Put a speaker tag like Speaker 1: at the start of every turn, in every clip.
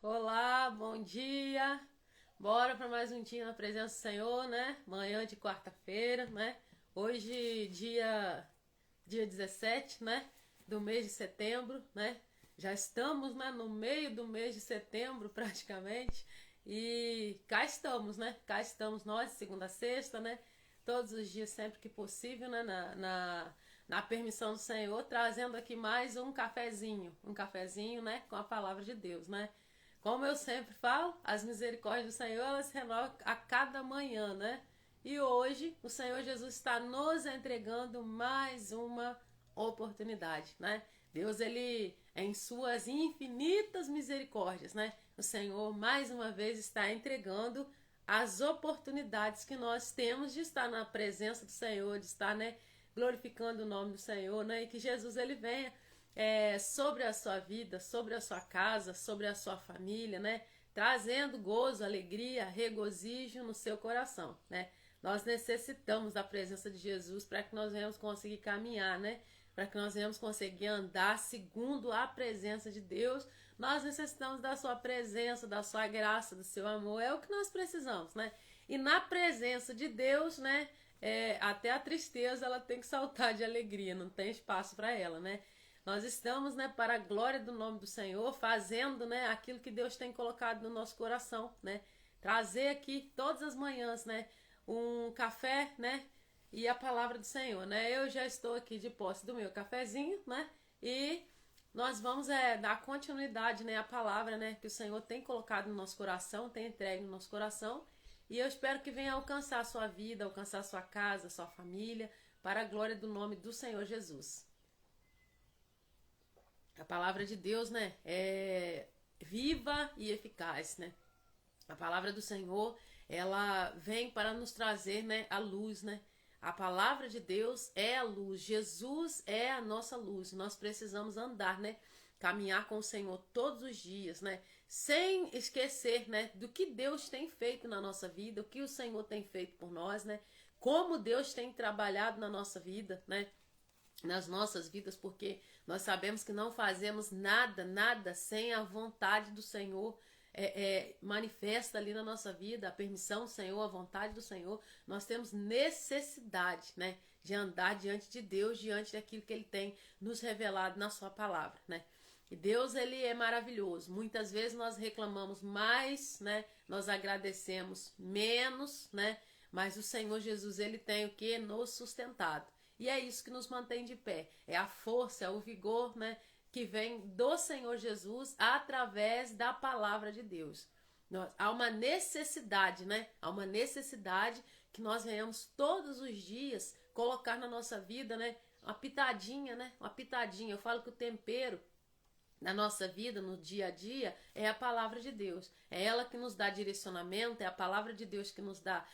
Speaker 1: Olá, bom dia. Bora para mais um dia na presença do Senhor, né? Manhã de quarta-feira, né? Hoje, dia 17, né? Do mês de setembro, né? Já estamos, né, no meio do mês de setembro, praticamente. E cá estamos, né? Cá estamos nós, segunda a sexta, né? Todos os dias, sempre que possível, né? Na permissão do Senhor, trazendo aqui mais um cafezinho, né? Com a palavra de Deus, né? Como eu sempre falo, as misericórdias do Senhor elas se renovam a cada manhã, né? E hoje o Senhor Jesus está nos entregando mais uma oportunidade, né? Deus, ele, em suas infinitas misericórdias, né? O Senhor, mais uma vez, está entregando as oportunidades que nós temos de estar na presença do Senhor, de estar, né, glorificando o nome do Senhor, né? E que Jesus, ele venha sobre a sua vida, sobre a sua casa, sobre a sua família, né? Trazendo gozo, alegria, regozijo no seu coração, né? Nós necessitamos da presença de Jesus para que nós venhamos conseguir caminhar, né? Para que nós venhamos conseguir andar segundo a presença de Deus. Nós necessitamos da sua presença, da sua graça, do seu amor. É o que nós precisamos, né? E na presença de Deus, né? Até a tristeza ela tem que saltar de alegria, não tem espaço para ela, né? Nós estamos, né, para a glória do nome do Senhor, fazendo, né, aquilo que Deus tem colocado no nosso coração, né? Trazer aqui todas as manhãs, né, um café, né, e a palavra do Senhor, né? Eu já estou aqui de posse do meu cafezinho, né? E nós vamos dar continuidade, né, à palavra, né, que o Senhor tem colocado no nosso coração, tem entregue no nosso coração. E eu espero que venha alcançar a sua vida, alcançar a sua casa, a sua família, para a glória do nome do Senhor Jesus. A palavra de Deus, né, é viva e eficaz, né? A palavra do Senhor, ela vem para nos trazer, né, a luz, né? A palavra de Deus é a luz. Jesus é a nossa luz. Nós precisamos andar, né? Caminhar com o Senhor todos os dias, né? Sem esquecer, né, do que Deus tem feito na nossa vida, o que o Senhor tem feito por nós, né? Como Deus tem trabalhado na nossa vida, né? Nas nossas vidas, porque nós sabemos que não fazemos nada sem a vontade do Senhor manifesta ali na nossa vida, a permissão do Senhor, a vontade do Senhor. Nós temos necessidade, né, de andar diante de Deus, diante daquilo que Ele tem nos revelado na sua palavra, né? E Deus, ele é maravilhoso. Muitas vezes nós reclamamos mais, né? Nós agradecemos menos, né? Mas o Senhor Jesus, ele tem o que? Nos sustentado. E é isso que nos mantém de pé. É a força, é o vigor, né, que vem do Senhor Jesus através da palavra de Deus. Há uma necessidade, né? Há uma necessidade que nós venhamos todos os dias colocar na nossa vida, né? Uma pitadinha, né? Uma pitadinha. Eu falo que o tempero na nossa vida, no dia a dia, é a palavra de Deus. É ela que nos dá direcionamento, é a palavra de Deus que nos dá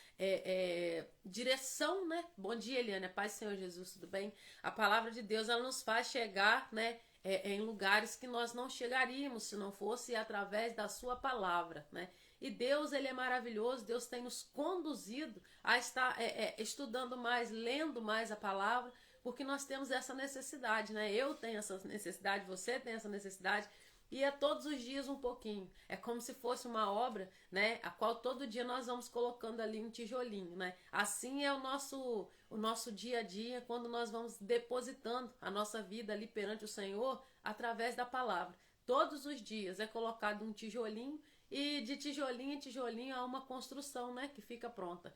Speaker 1: direção, né? Bom dia, Eliane, paz do Senhor Jesus, tudo bem? A palavra de Deus, ela nos faz chegar, né, em lugares que nós não chegaríamos se não fosse através da sua palavra, né? E Deus, ele é maravilhoso, Deus tem nos conduzido a estar estudando mais, lendo mais a palavra, porque nós temos essa necessidade, né? Eu tenho essa necessidade, você tem essa necessidade, e é todos os dias um pouquinho. É como se fosse uma obra, né? A qual todo dia nós vamos colocando ali um tijolinho, né? Assim é o nosso dia a dia, quando nós vamos depositando a nossa vida ali perante o Senhor através da palavra. Todos os dias é colocado um tijolinho, e de tijolinho em tijolinho há uma construção, né? Que fica pronta.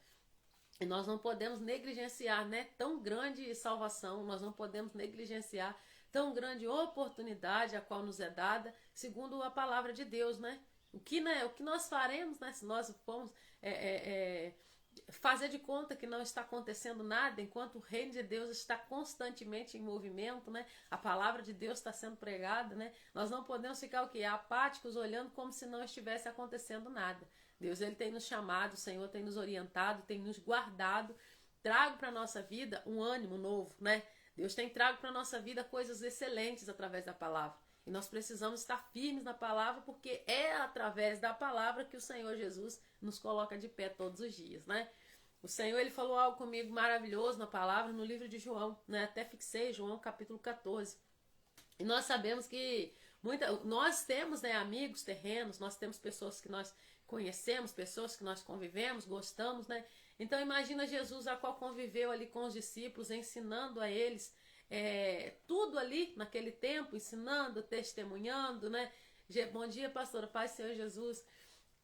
Speaker 1: E nós não podemos negligenciar, né, tão grande salvação, nós não podemos negligenciar tão grande oportunidade a qual nos é dada, segundo a palavra de Deus, né? O que nós faremos, né, se nós formos fazer de conta que não está acontecendo nada, enquanto o reino de Deus está constantemente em movimento, né? A palavra de Deus está sendo pregada, né? Nós não podemos ficar o quê? Apáticos, olhando como se não estivesse acontecendo nada. Deus, ele tem nos chamado, o Senhor tem nos orientado, tem nos guardado, trago para a nossa vida um ânimo novo, né? Deus tem trago para a nossa vida coisas excelentes através da palavra. E nós precisamos estar firmes na palavra, porque é através da palavra que o Senhor Jesus nos coloca de pé todos os dias, né? O Senhor, ele falou algo comigo maravilhoso na palavra, no livro de João, né? Até fixei João capítulo 14. E nós sabemos que Nós temos, né, amigos terrenos, nós temos pessoas que nós conhecemos, pessoas que nós convivemos, gostamos, né? Então imagina Jesus, a qual conviveu ali com os discípulos, ensinando a eles tudo ali naquele tempo, ensinando, testemunhando, né? Bom dia, pastora, paz, Senhor Jesus.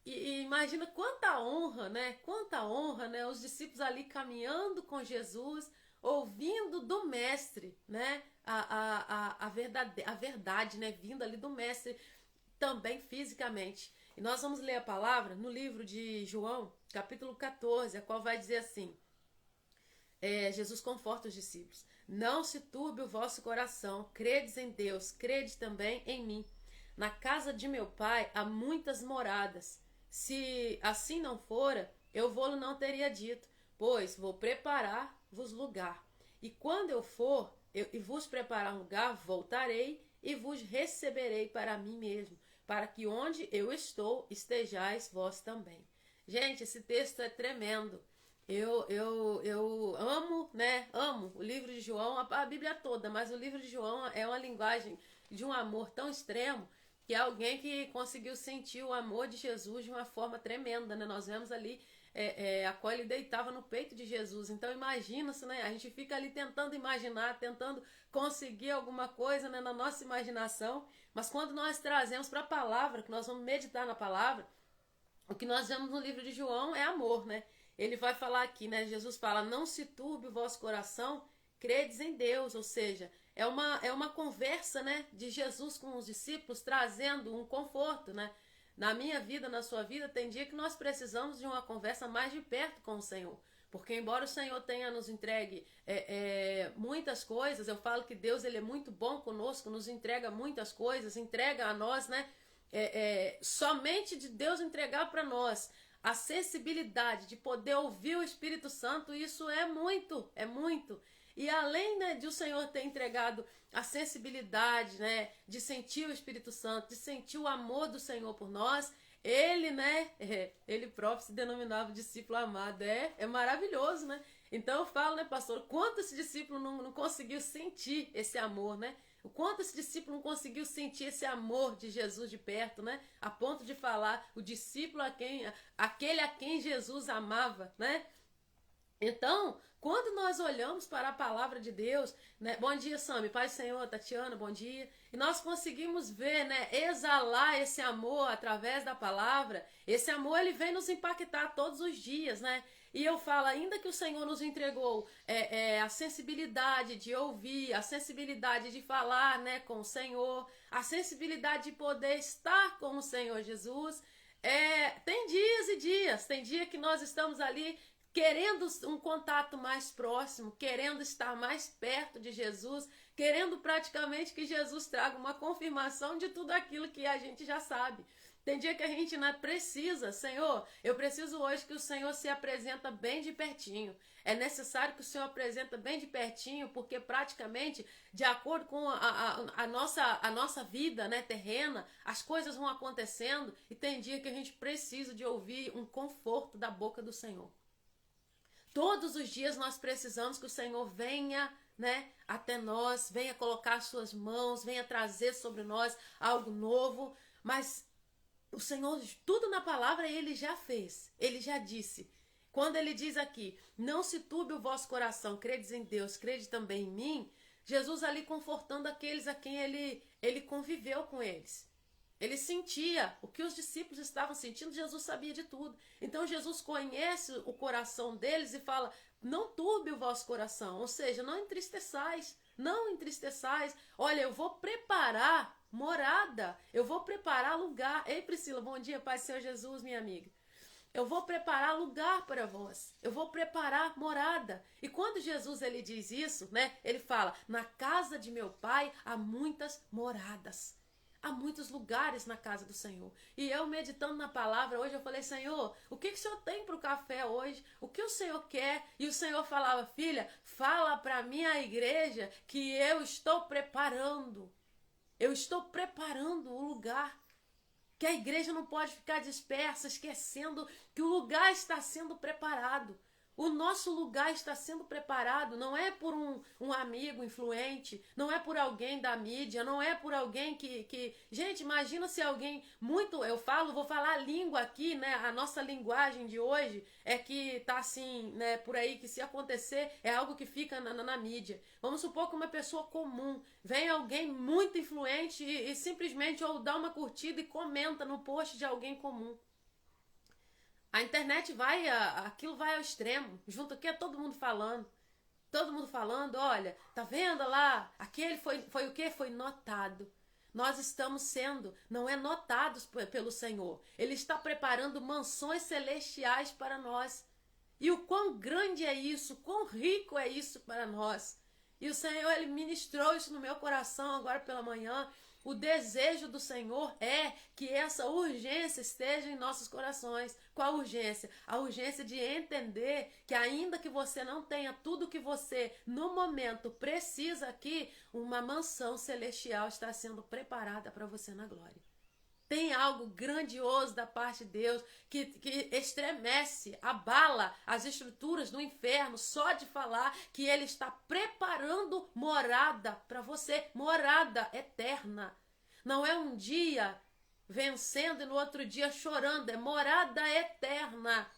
Speaker 1: E imagina quanta honra, né? Quanta honra, né? Os discípulos ali caminhando com Jesus, ouvindo do mestre, né? A verdade, né? Vindo ali do mestre, também fisicamente. E nós vamos ler a palavra no livro de João, capítulo 14, a qual vai dizer assim: Jesus conforta os discípulos. Não se turbe o vosso coração, credes em Deus, crede também em mim. Na casa de meu pai há muitas moradas. Se assim não fora, eu vou-lo não teria dito, pois vou preparar-vos lugar. E quando eu for e vos preparar lugar, voltarei e vos receberei para mim mesmo, para que onde eu estou, estejais vós também. Gente, esse texto é tremendo. Eu amo, né? Amo o livro de João, a Bíblia toda, mas o livro de João é uma linguagem de um amor tão extremo que é alguém que conseguiu sentir o amor de Jesus de uma forma tremenda, né? Nós vemos ali a qual ele deitava no peito de Jesus. Então imagina-se, né? A gente fica ali tentando imaginar, tentando conseguir alguma coisa, né, na nossa imaginação, mas quando nós trazemos para a palavra, que nós vamos meditar na palavra, o que nós vemos no livro de João é amor, né? Ele vai falar aqui, né? Jesus fala: não se turbe o vosso coração, credes em Deus. Ou seja, é uma conversa, né, de Jesus com os discípulos, trazendo um conforto, né? Na minha vida, na sua vida, tem dia que nós precisamos de uma conversa mais de perto com o Senhor. Porque embora o Senhor tenha nos entregue muitas coisas, eu falo que Deus, ele é muito bom conosco, nos entrega muitas coisas, entrega a nós, né? Somente de Deus entregar para nós a sensibilidade de poder ouvir o Espírito Santo, isso é muito, é muito. E além, né, de o Senhor ter entregado a sensibilidade, né, de sentir o Espírito Santo, de sentir o amor do Senhor por nós, ele, né, ele próprio se denominava discípulo amado. É maravilhoso, né? Então eu falo, né, pastor, quanto esse discípulo não conseguiu sentir esse amor, né? O quanto esse discípulo não conseguiu sentir esse amor de Jesus de perto, né? A ponto de falar o discípulo aquele a quem Jesus amava, né? Então, quando nós olhamos para a palavra de Deus, né? Bom dia, Sami, Pai Senhor, Tatiana, bom dia. E nós conseguimos ver, né, exalar esse amor através da palavra. Esse amor, ele vem nos impactar todos os dias, né? E eu falo, ainda que o Senhor nos entregou a sensibilidade de ouvir, a sensibilidade de falar, né, com o Senhor, a sensibilidade de poder estar com o Senhor Jesus, tem dias e dias, tem dia que nós estamos ali querendo um contato mais próximo, querendo estar mais perto de Jesus, querendo praticamente que Jesus traga uma confirmação de tudo aquilo que a gente já sabe. Tem dia que a gente não precisa, Senhor, eu preciso hoje que o Senhor se apresenta bem de pertinho. É necessário que o Senhor apresenta bem de pertinho, porque praticamente, de acordo com a nossa vida, né, terrena, as coisas vão acontecendo e tem dia que a gente precisa de ouvir um conforto da boca do Senhor. Todos os dias nós precisamos que o Senhor venha, né, até nós, venha colocar as suas mãos, venha trazer sobre nós algo novo, mas o Senhor, tudo na palavra, ele já fez, ele já disse. Quando ele diz aqui, não se turbe o vosso coração, credes em Deus, crede também em mim, Jesus ali confortando aqueles a quem ele conviveu com eles. Ele sentia o que os discípulos estavam sentindo, Jesus sabia de tudo. Então Jesus conhece o coração deles e fala, não turbe o vosso coração, ou seja, não entristeçais, não entristeçais. Olha, eu vou preparar morada, eu vou preparar lugar. Ei, Priscila, bom dia, Pai Senhor Jesus, minha amiga. Eu vou preparar lugar para vós, eu vou preparar morada. E quando Jesus ele diz isso, né, ele fala, na casa de meu pai há muitas moradas. Há muitos lugares na casa do Senhor. E eu meditando na palavra hoje, eu falei, Senhor, o que o Senhor tem para o café hoje? O que o Senhor quer? E o Senhor falava, filha, fala para minha igreja que eu estou preparando. Eu estou preparando o lugar. Que a igreja não pode ficar dispersa, esquecendo que o lugar está sendo preparado. O nosso lugar está sendo preparado, não é por um amigo influente, não é por alguém da mídia, não é por alguém que... Gente, imagina se alguém muito... vou falar a língua aqui, né? A nossa linguagem de hoje é que tá assim, né? Por aí, que se acontecer é algo que fica na mídia. Vamos supor que uma pessoa comum, vem alguém muito influente e simplesmente ou dá uma curtida e comenta no post de alguém comum. A internet aquilo vai ao extremo. Junto aqui é todo mundo falando. Todo mundo falando, olha, tá vendo lá? Aquele foi o quê? Foi notado. Nós estamos sendo, não é notados pelo Senhor. Ele está preparando mansões celestiais para nós. E o quão grande é isso, quão rico é isso para nós. E o Senhor, Ele ministrou isso no meu coração agora pela manhã. O desejo do Senhor é que essa urgência esteja em nossos corações. Qual urgência? A urgência de entender que ainda que você não tenha tudo que você, no momento, precisa aqui, uma mansão celestial está sendo preparada para você na glória. Tem algo grandioso da parte de Deus que estremece, abala as estruturas do inferno só de falar que Ele está preparando morada para você, morada eterna. Não é um dia vencendo e no outro dia chorando, é morada eterna.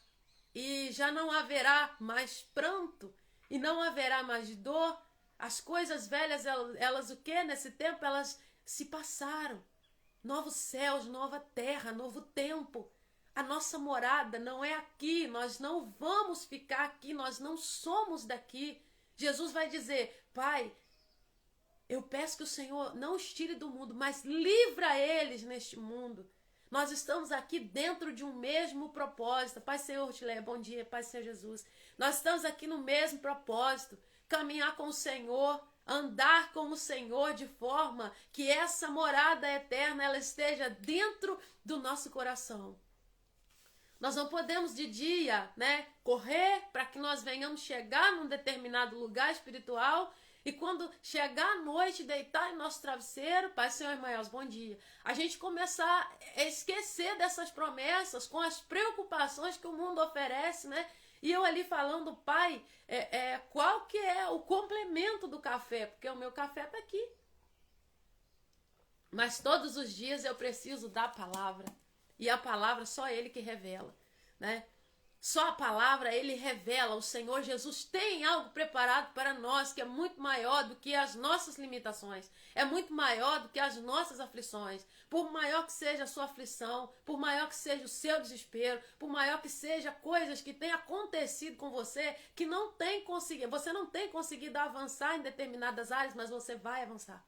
Speaker 1: E já não haverá mais pranto e não haverá mais dor. As coisas velhas, elas o que? Nesse tempo, elas se passaram. Novos céus, nova terra, novo tempo. A nossa morada não é aqui, nós não vamos ficar aqui, nós não somos daqui. Jesus vai dizer, Pai, eu peço que o Senhor não os tire do mundo, mas livra eles neste mundo. Nós estamos aqui dentro de um mesmo propósito. Pai Senhor, Tileia, bom dia, Pai Senhor Jesus. Nós estamos aqui no mesmo propósito, caminhar com o Senhor, andar com o Senhor de forma que essa morada eterna ela esteja dentro do nosso coração. Nós não podemos de dia, né, correr para que nós venhamos chegar num determinado lugar espiritual e quando chegar à noite, deitar em nosso travesseiro, Pai, Senhor, Irmãos, bom dia, a gente começar a esquecer dessas promessas com as preocupações que o mundo oferece, né? E eu ali falando, Pai, qual que é o complemento do café? Porque o meu café está aqui. Mas todos os dias eu preciso da palavra. E a palavra só Ele que revela, né? Só a palavra Ele revela. O Senhor Jesus tem algo preparado para nós que é muito maior do que as nossas limitações. É muito maior do que as nossas aflições. Por maior que seja a sua aflição, por maior que seja o seu desespero, por maior que seja coisas que tenham acontecido com você, que não tem conseguido, você não tem conseguido avançar em determinadas áreas, mas você vai avançar.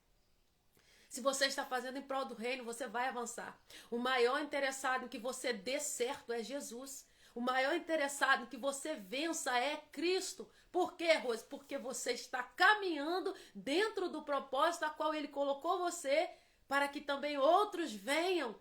Speaker 1: Se você está fazendo em prol do reino, você vai avançar. O maior interessado em que você dê certo é Jesus. O maior interessado em que você vença é Cristo. Por quê, Rose? Porque você está caminhando dentro do propósito a qual Ele colocou você, para que também outros venham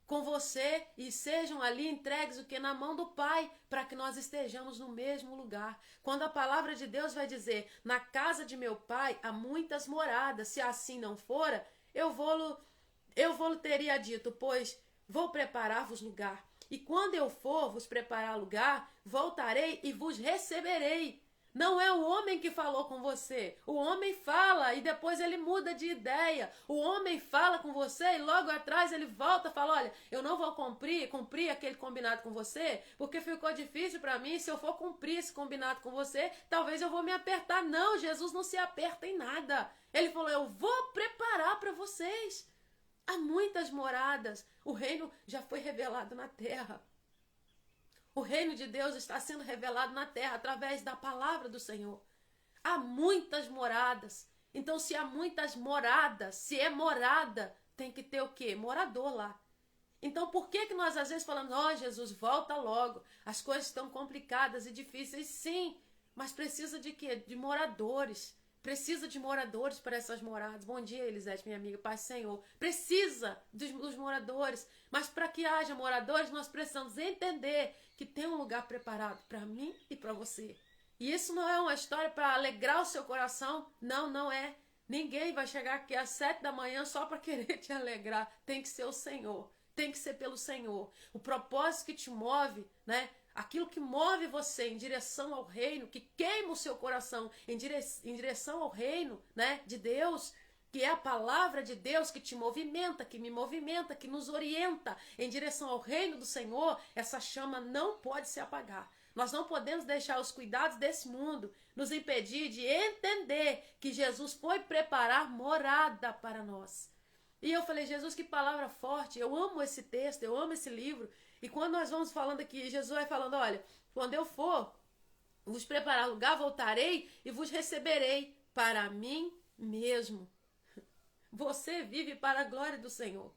Speaker 1: com você e sejam ali entregues o que na mão do Pai, para que nós estejamos no mesmo lugar. Quando a palavra de Deus vai dizer, na casa de meu Pai há muitas moradas, se assim não fora, eu vou teria dito, pois vou preparar-vos lugar. E quando eu for vos preparar lugar, voltarei e vos receberei. Não é o homem que falou com você. O homem fala e depois ele muda de ideia. O homem fala com você e logo atrás ele volta e fala, olha, eu não vou cumprir aquele combinado com você, porque ficou difícil para mim. Se eu for cumprir esse combinado com você, talvez eu vou me apertar. Não, Jesus não se aperta em nada. Ele falou, eu vou preparar para vocês. Há muitas moradas. O reino já foi revelado na terra. O reino de Deus está sendo revelado na terra através da palavra do Senhor. Há muitas moradas. Então, se há muitas moradas, se é morada, tem que ter o quê? Morador lá. Então, por que nós às vezes falamos, ó, Jesus, volta logo. As coisas estão complicadas e difíceis, sim. Mas precisa de quê? De moradores. Precisa de moradores para essas moradas. Bom dia, Elisete, minha amiga, Pai Senhor. Precisa dos moradores. Mas para que haja moradores, nós precisamos entender que tem um lugar preparado para mim e para você. E isso não é uma história para alegrar o seu coração. Não, não é. Ninguém vai chegar aqui às 7 da manhã só para querer te alegrar. Tem que ser o Senhor. Tem que ser pelo Senhor. O propósito que te move, né? aquilo que move você em direção ao reino, que queima o seu coração em direção ao reino, né, de Deus, que é a palavra de Deus que te movimenta, que me movimenta, que nos orienta em direção ao reino do Senhor, essa chama não pode se apagar. Nós não podemos deixar os cuidados desse mundo nos impedir de entender que Jesus foi preparar morada para nós. E eu falei, Jesus, que palavra forte, eu amo esse texto, eu amo esse livro. E quando nós vamos falando aqui, Jesus vai falando, olha, quando eu for vos preparar lugar, voltarei e vos receberei para mim mesmo. Você vive para a glória do Senhor.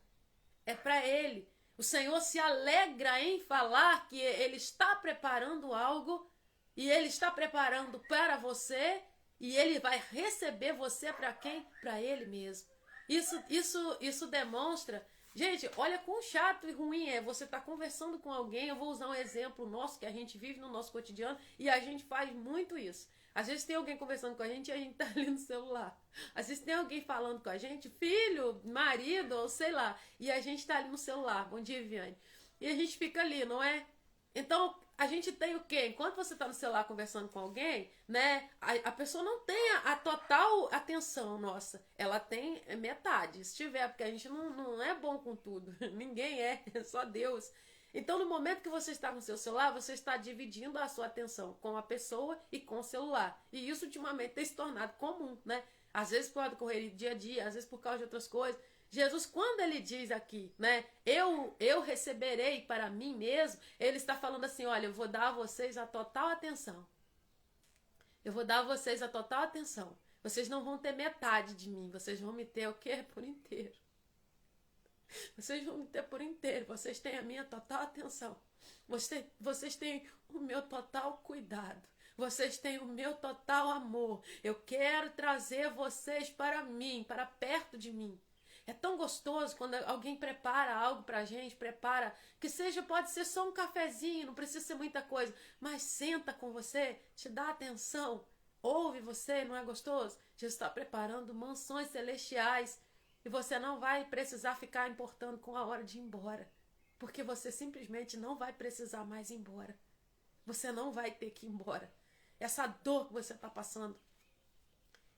Speaker 1: É para Ele. O Senhor se alegra em falar que Ele está preparando algo e Ele está preparando para você e Ele vai receber você para quem? Para Ele mesmo. Isso demonstra... Gente, olha quão chato e ruim é você estar conversando com alguém. Eu vou usar um exemplo nosso que a gente vive no nosso cotidiano e a gente faz muito isso. Às vezes tem alguém conversando com a gente e a gente tá ali no celular. Às vezes tem alguém falando com a gente, filho, marido, ou sei lá, e a gente tá ali no celular. Bom dia, Viviane. E a gente fica ali, não é? Então, a gente tem o quê? Enquanto você tá no celular conversando com alguém, né? A pessoa não tem a total atenção nossa. Ela tem metade, se tiver, porque a gente não é bom com tudo. Ninguém é só Deus. Então, no momento que você está com o seu celular, você está dividindo a sua atenção com a pessoa e com o celular. E isso, ultimamente, tem se tornado comum, né? Às vezes por causa do correria do dia a dia, às vezes por causa de outras coisas. Jesus, quando ele diz aqui, né? Eu receberei para mim mesmo, ele está falando assim, olha, eu vou dar a vocês a total atenção. Eu vou dar a vocês a total atenção. Vocês não vão ter metade de mim, vocês vão me ter o quê? Por inteiro. Vocês vão me ter por inteiro. Vocês têm a minha total atenção. Vocês têm o meu total cuidado. Vocês têm o meu total amor. Eu quero trazer vocês para mim, para perto de mim. É tão gostoso quando alguém prepara algo pra gente, prepara, que seja, pode ser só um cafezinho, não precisa ser muita coisa, mas senta com você, te dá atenção, ouve você, não é gostoso? Jesus está preparando mansões celestiais. E você não vai precisar ficar importando com a hora de ir embora. Porque você simplesmente não vai precisar mais ir embora. Você não vai ter que ir embora. Essa dor que você está passando,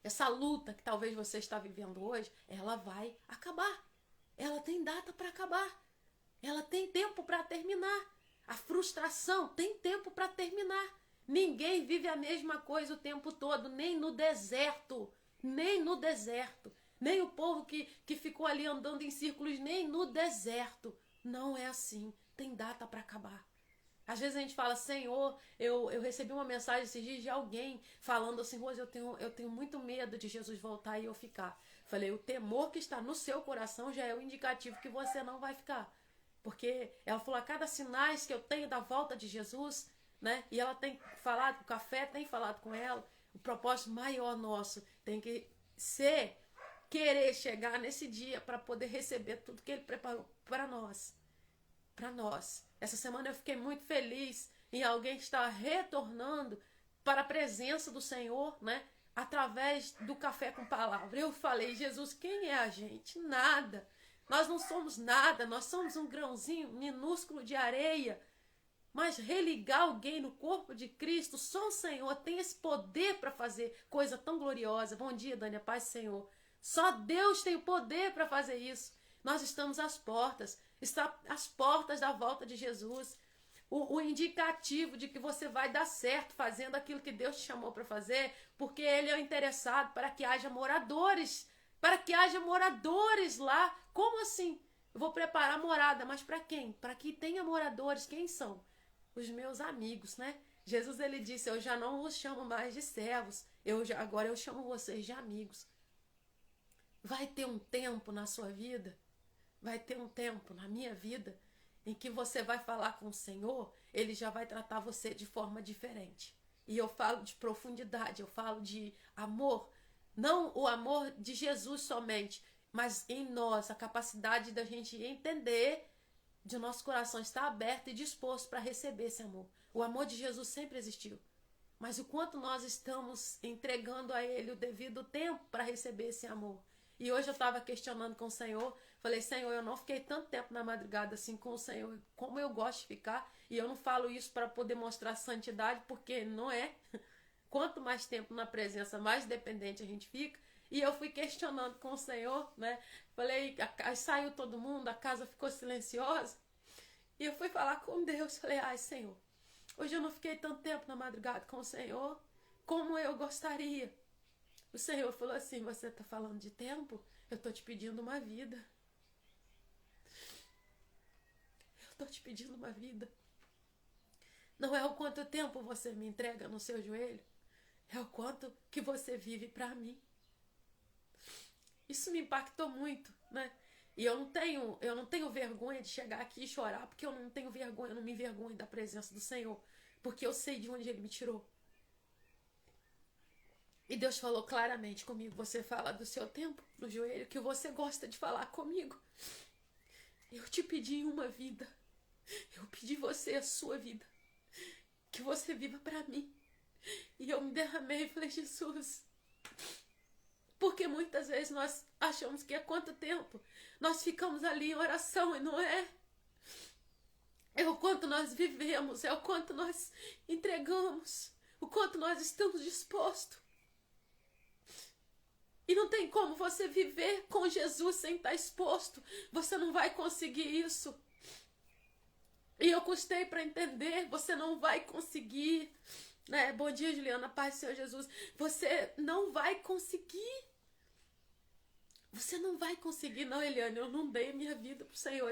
Speaker 1: essa luta que talvez você está vivendo hoje, ela vai acabar. Ela tem data para acabar. Ela tem tempo para terminar. A frustração tem tempo para terminar. Ninguém vive a mesma coisa o tempo todo, nem no deserto. Nem no deserto. Nem o povo que ficou ali andando em círculos, nem no deserto. Não é assim. Tem data para acabar. Às vezes a gente fala, Senhor, eu recebi uma mensagem esses dias de alguém falando assim, Rose, eu tenho muito medo de Jesus voltar e eu ficar. Falei, o temor que está no seu coração já é o indicativo que você não vai ficar. Porque ela falou, a cada sinais que eu tenho da volta de Jesus, né? E ela tem falado, o café tem falado com ela, o propósito maior nosso tem que ser querer chegar nesse dia para poder receber tudo que Ele preparou para nós. Para nós. Essa semana eu fiquei muito feliz em alguém que está retornando para a presença do Senhor, né? Através do café com palavra. Eu falei, Jesus, quem é a gente? Nada. Nós não somos nada, nós somos um grãozinho minúsculo de areia. Mas religar alguém no corpo de Cristo, só o Senhor tem esse poder para fazer coisa tão gloriosa. Bom dia, Dani, paz do Senhor. Só Deus tem o poder para fazer isso. Nós estamos às portas. Está às portas da volta de Jesus. O indicativo de que você vai dar certo fazendo aquilo que Deus te chamou para fazer, porque Ele é o interessado para que haja moradores. Para que haja moradores lá. Como assim? Eu vou preparar morada, mas para quem? Para que tenha moradores. Quem são? Os meus amigos, né? Jesus, ele disse, eu já não os chamo mais de servos. Agora eu chamo vocês de amigos. Vai ter um tempo na sua vida, vai ter um tempo na minha vida, em que você vai falar com o Senhor, Ele já vai tratar você de forma diferente. E eu falo de profundidade, eu falo de amor, não o amor de Jesus somente, mas em nós, a capacidade da gente entender, de nosso coração estar aberto e disposto para receber esse amor. O amor de Jesus sempre existiu, mas o quanto nós estamos entregando a Ele o devido tempo para receber esse amor. E hoje eu estava questionando com o Senhor, Falei, Senhor, eu não fiquei tanto tempo na madrugada assim com o Senhor, como eu gosto de ficar. E eu não falo isso para poder mostrar santidade, porque não é. Quanto mais tempo na presença, mais dependente a gente fica. E eu fui questionando com o Senhor, né? Falei, saiu todo mundo, a casa ficou silenciosa. E eu fui falar com Deus. Falei, ai, Senhor, hoje eu não fiquei tanto tempo na madrugada com o Senhor como eu gostaria. O Senhor falou assim, você está falando de tempo? Eu estou te pedindo uma vida. Eu estou te pedindo uma vida. Não é o quanto tempo você me entrega no seu joelho. É o quanto que você vive para mim. Isso me impactou muito, né? E eu não tenho vergonha de chegar aqui e chorar, porque eu não tenho vergonha, eu não me envergonho da presença do Senhor, porque eu sei de onde Ele me tirou. E Deus falou claramente comigo, você fala do seu tempo no joelho, que você gosta de falar comigo. Eu te pedi uma vida, eu pedi você a sua vida, que você viva para mim. E eu me derramei e falei, Jesus, porque muitas vezes nós achamos que é quanto tempo nós ficamos ali em oração e não é. É o quanto nós vivemos, é o quanto nós entregamos, o quanto nós estamos dispostos. E não tem como você viver com Jesus sem estar exposto. Você não vai conseguir isso. E eu custei para entender, você não vai conseguir. Né? Bom dia, Juliana, paz do Senhor Jesus. Você não vai conseguir. Você não vai conseguir, não, Eliane. Eu não dei a minha vida pro Senhor.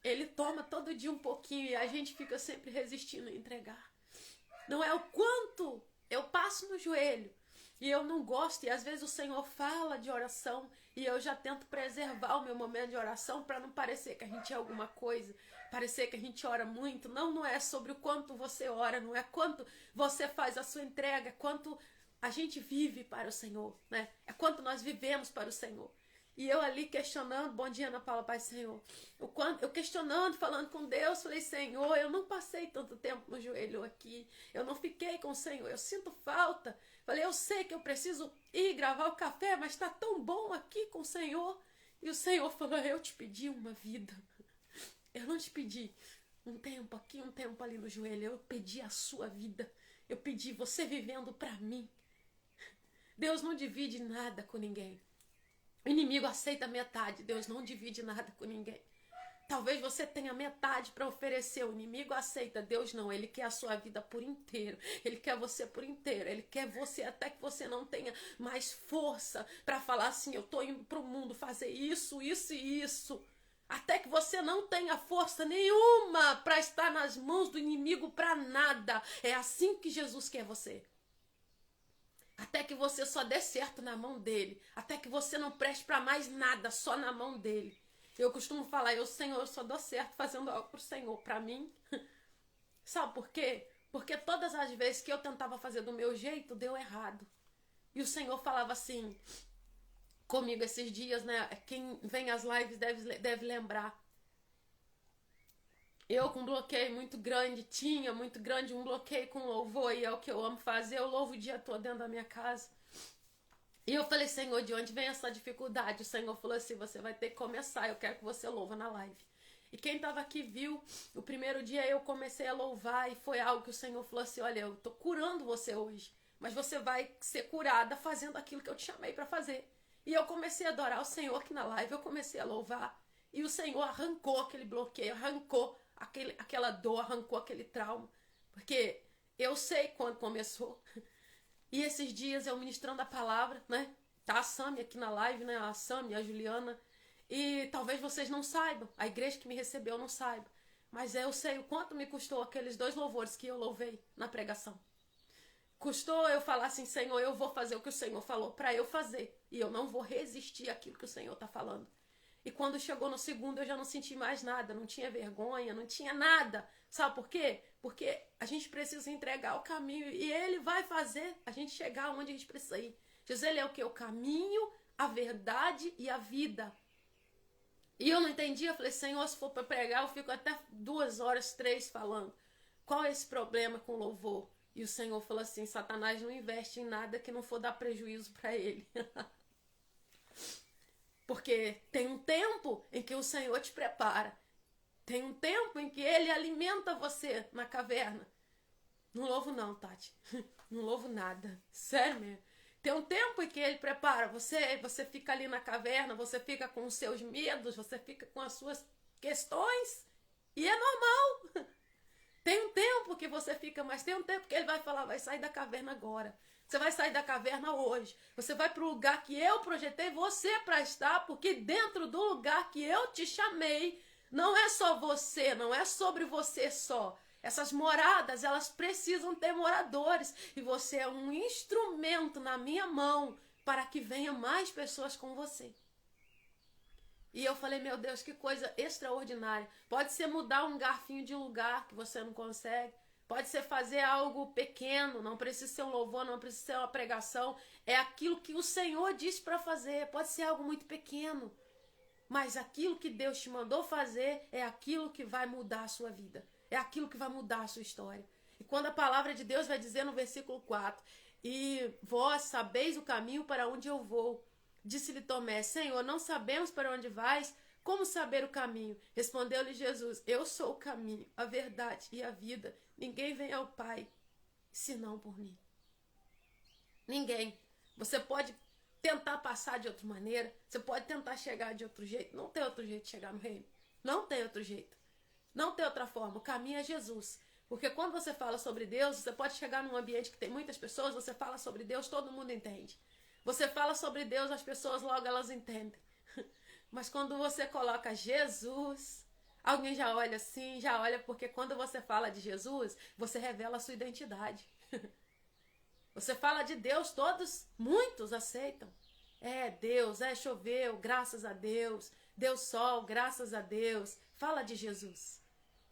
Speaker 1: Ele toma todo dia um pouquinho e a gente fica sempre resistindo a entregar. Não é o quanto eu passo no joelho e eu não gosto, e às vezes o Senhor fala de oração e eu já tento preservar o meu momento de oração para não parecer que a gente é alguma coisa, parecer que a gente ora muito. Não é sobre o quanto você ora, não é quanto você faz a sua entrega, é quanto a gente vive para o Senhor, né? É quanto nós vivemos para o Senhor. E eu ali questionando, bom dia, Ana Paula, Pai Senhor. Eu questionando, falando com Deus, falei, Senhor, eu não passei tanto tempo no joelho aqui. Eu não fiquei com o Senhor, eu sinto falta. Falei, eu sei que eu preciso ir gravar o café, mas está tão bom aqui com o Senhor. E o Senhor falou, eu te pedi uma vida. Eu não te pedi um tempo aqui, um tempo ali no joelho. Eu pedi a sua vida. Eu pedi você vivendo para mim. Deus não divide nada com ninguém. O inimigo aceita metade, Deus não divide nada com ninguém. Talvez você tenha metade para oferecer, o inimigo aceita, Deus não, ele quer a sua vida por inteiro, ele quer você por inteiro, ele quer você até que você não tenha mais força para falar assim, eu estou indo para o mundo fazer isso, isso e isso. Até que você não tenha força nenhuma para estar nas mãos do inimigo para nada. É assim que Jesus quer você. Até que você só dê certo na mão dele. Até que você não preste para mais nada, só na mão dele. Eu costumo falar, Senhor, eu só dou certo fazendo algo pro Senhor. Para mim, sabe por quê? Porque todas as vezes que eu tentava fazer do meu jeito, deu errado. E o Senhor falava assim, comigo esses dias, né? Quem vem às lives deve lembrar. Eu com um bloqueio muito grande, tinha muito grande um bloqueio com louvor, e é o que eu amo fazer, eu louvo o dia todo dentro da minha casa. E eu falei, Senhor, de onde vem essa dificuldade? O Senhor falou assim, você vai ter que começar, eu quero que você louva na live. E quem estava aqui viu, o primeiro dia eu comecei a louvar e foi algo que o Senhor falou assim, olha, eu estou curando você hoje, mas você vai ser curada fazendo aquilo que eu te chamei para fazer. E eu comecei a adorar o Senhor aqui na live, eu comecei a louvar, e o Senhor arrancou aquele bloqueio, arrancou aquela dor, arrancou aquele trauma, porque eu sei quando começou. E esses dias eu ministrando a palavra, né? Tá a Sami aqui na live, né? A Sami, a Juliana. E talvez vocês não saibam, a igreja que me recebeu não saiba, mas eu sei o quanto me custou aqueles 2 louvores que eu louvei na pregação. Custou eu falar assim, Senhor, eu vou fazer o que o Senhor falou para eu fazer, e eu não vou resistir àquilo que o Senhor tá falando. E quando chegou no segundo eu já não senti mais nada, não tinha vergonha, não tinha nada. Sabe por quê? Porque a gente precisa entregar o caminho e Ele vai fazer a gente chegar onde a gente precisa ir. Jesus, Ele é o quê? O caminho, a verdade e a vida. E eu não entendia, eu falei, Senhor, se for para pregar eu fico até 2 horas, 3 falando. Qual é esse problema com louvor? E o Senhor falou assim, Satanás não investe em nada que não for dar prejuízo para ele. Porque tem um tempo em que o Senhor te prepara. Tem um tempo em que Ele alimenta você na caverna. Não louvo não, Tati. Não louvo nada. Sério mesmo. Tem um tempo em que Ele prepara você fica ali na caverna, você fica com os seus medos, você fica com as suas questões. E é normal. Tem um tempo que você fica, mas tem um tempo que Ele vai falar, vai sair da caverna agora. Você vai sair da caverna hoje. Você vai para o lugar que eu projetei você para estar, porque dentro do lugar que eu te chamei, não é só você, não é sobre você só. Essas moradas, elas precisam ter moradores. E você é um instrumento na minha mão para que venham mais pessoas com você. E eu falei, meu Deus, que coisa extraordinária. Pode ser mudar um garfinho de lugar que você não consegue. Pode ser fazer algo pequeno, não precisa ser um louvor, não precisa ser uma pregação. É aquilo que o Senhor disse para fazer. Pode ser algo muito pequeno. Mas aquilo que Deus te mandou fazer é aquilo que vai mudar a sua vida. É aquilo que vai mudar a sua história. E quando a palavra de Deus vai dizer no versículo 4, e vós sabeis o caminho para onde eu vou. Disse-lhe Tomé, Senhor, não sabemos para onde vais, como saber o caminho? Respondeu-lhe Jesus, eu sou o caminho, a verdade e a vida. Ninguém vem ao Pai, senão por mim. Ninguém. Você pode tentar passar de outra maneira, você pode tentar chegar de outro jeito. Não tem outro jeito de chegar no reino. Não tem outro jeito. Não tem outra forma. O caminho é Jesus. Porque quando você fala sobre Deus, você pode chegar num ambiente que tem muitas pessoas, você fala sobre Deus, todo mundo entende. Você fala sobre Deus, as pessoas logo elas entendem. Mas quando você coloca Jesus, alguém já olha assim, já olha, porque quando você fala de Jesus, você revela a sua identidade. Você fala de Deus, muitos aceitam. É Deus, choveu, graças a Deus. Deu sol, graças a Deus. Fala de Jesus.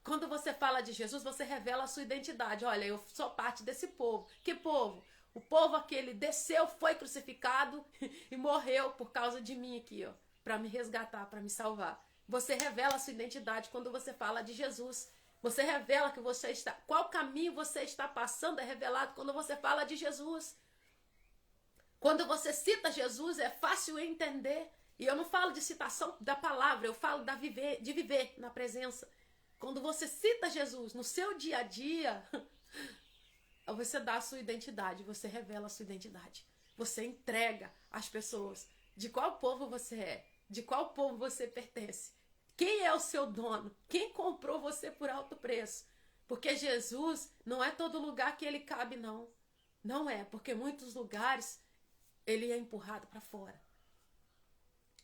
Speaker 1: Quando você fala de Jesus, você revela a sua identidade. Olha, eu sou parte desse povo. Que povo? O povo aquele desceu, foi crucificado e morreu por causa de mim aqui, ó, para me resgatar, para me salvar. Você revela a sua identidade quando você fala de Jesus. Você revela que você está... Qual caminho você está passando é revelado quando você fala de Jesus. Quando você cita Jesus, é fácil entender. E eu não falo de citação da palavra, eu falo de viver na presença. Quando você cita Jesus no seu dia a dia, você dá a sua identidade, você revela a sua identidade. Você entrega às pessoas de qual povo você é, de qual povo você pertence. Quem é o seu dono? Quem comprou você por alto preço? Porque Jesus não é todo lugar que ele cabe, não. Não é, porque muitos lugares ele é empurrado para fora.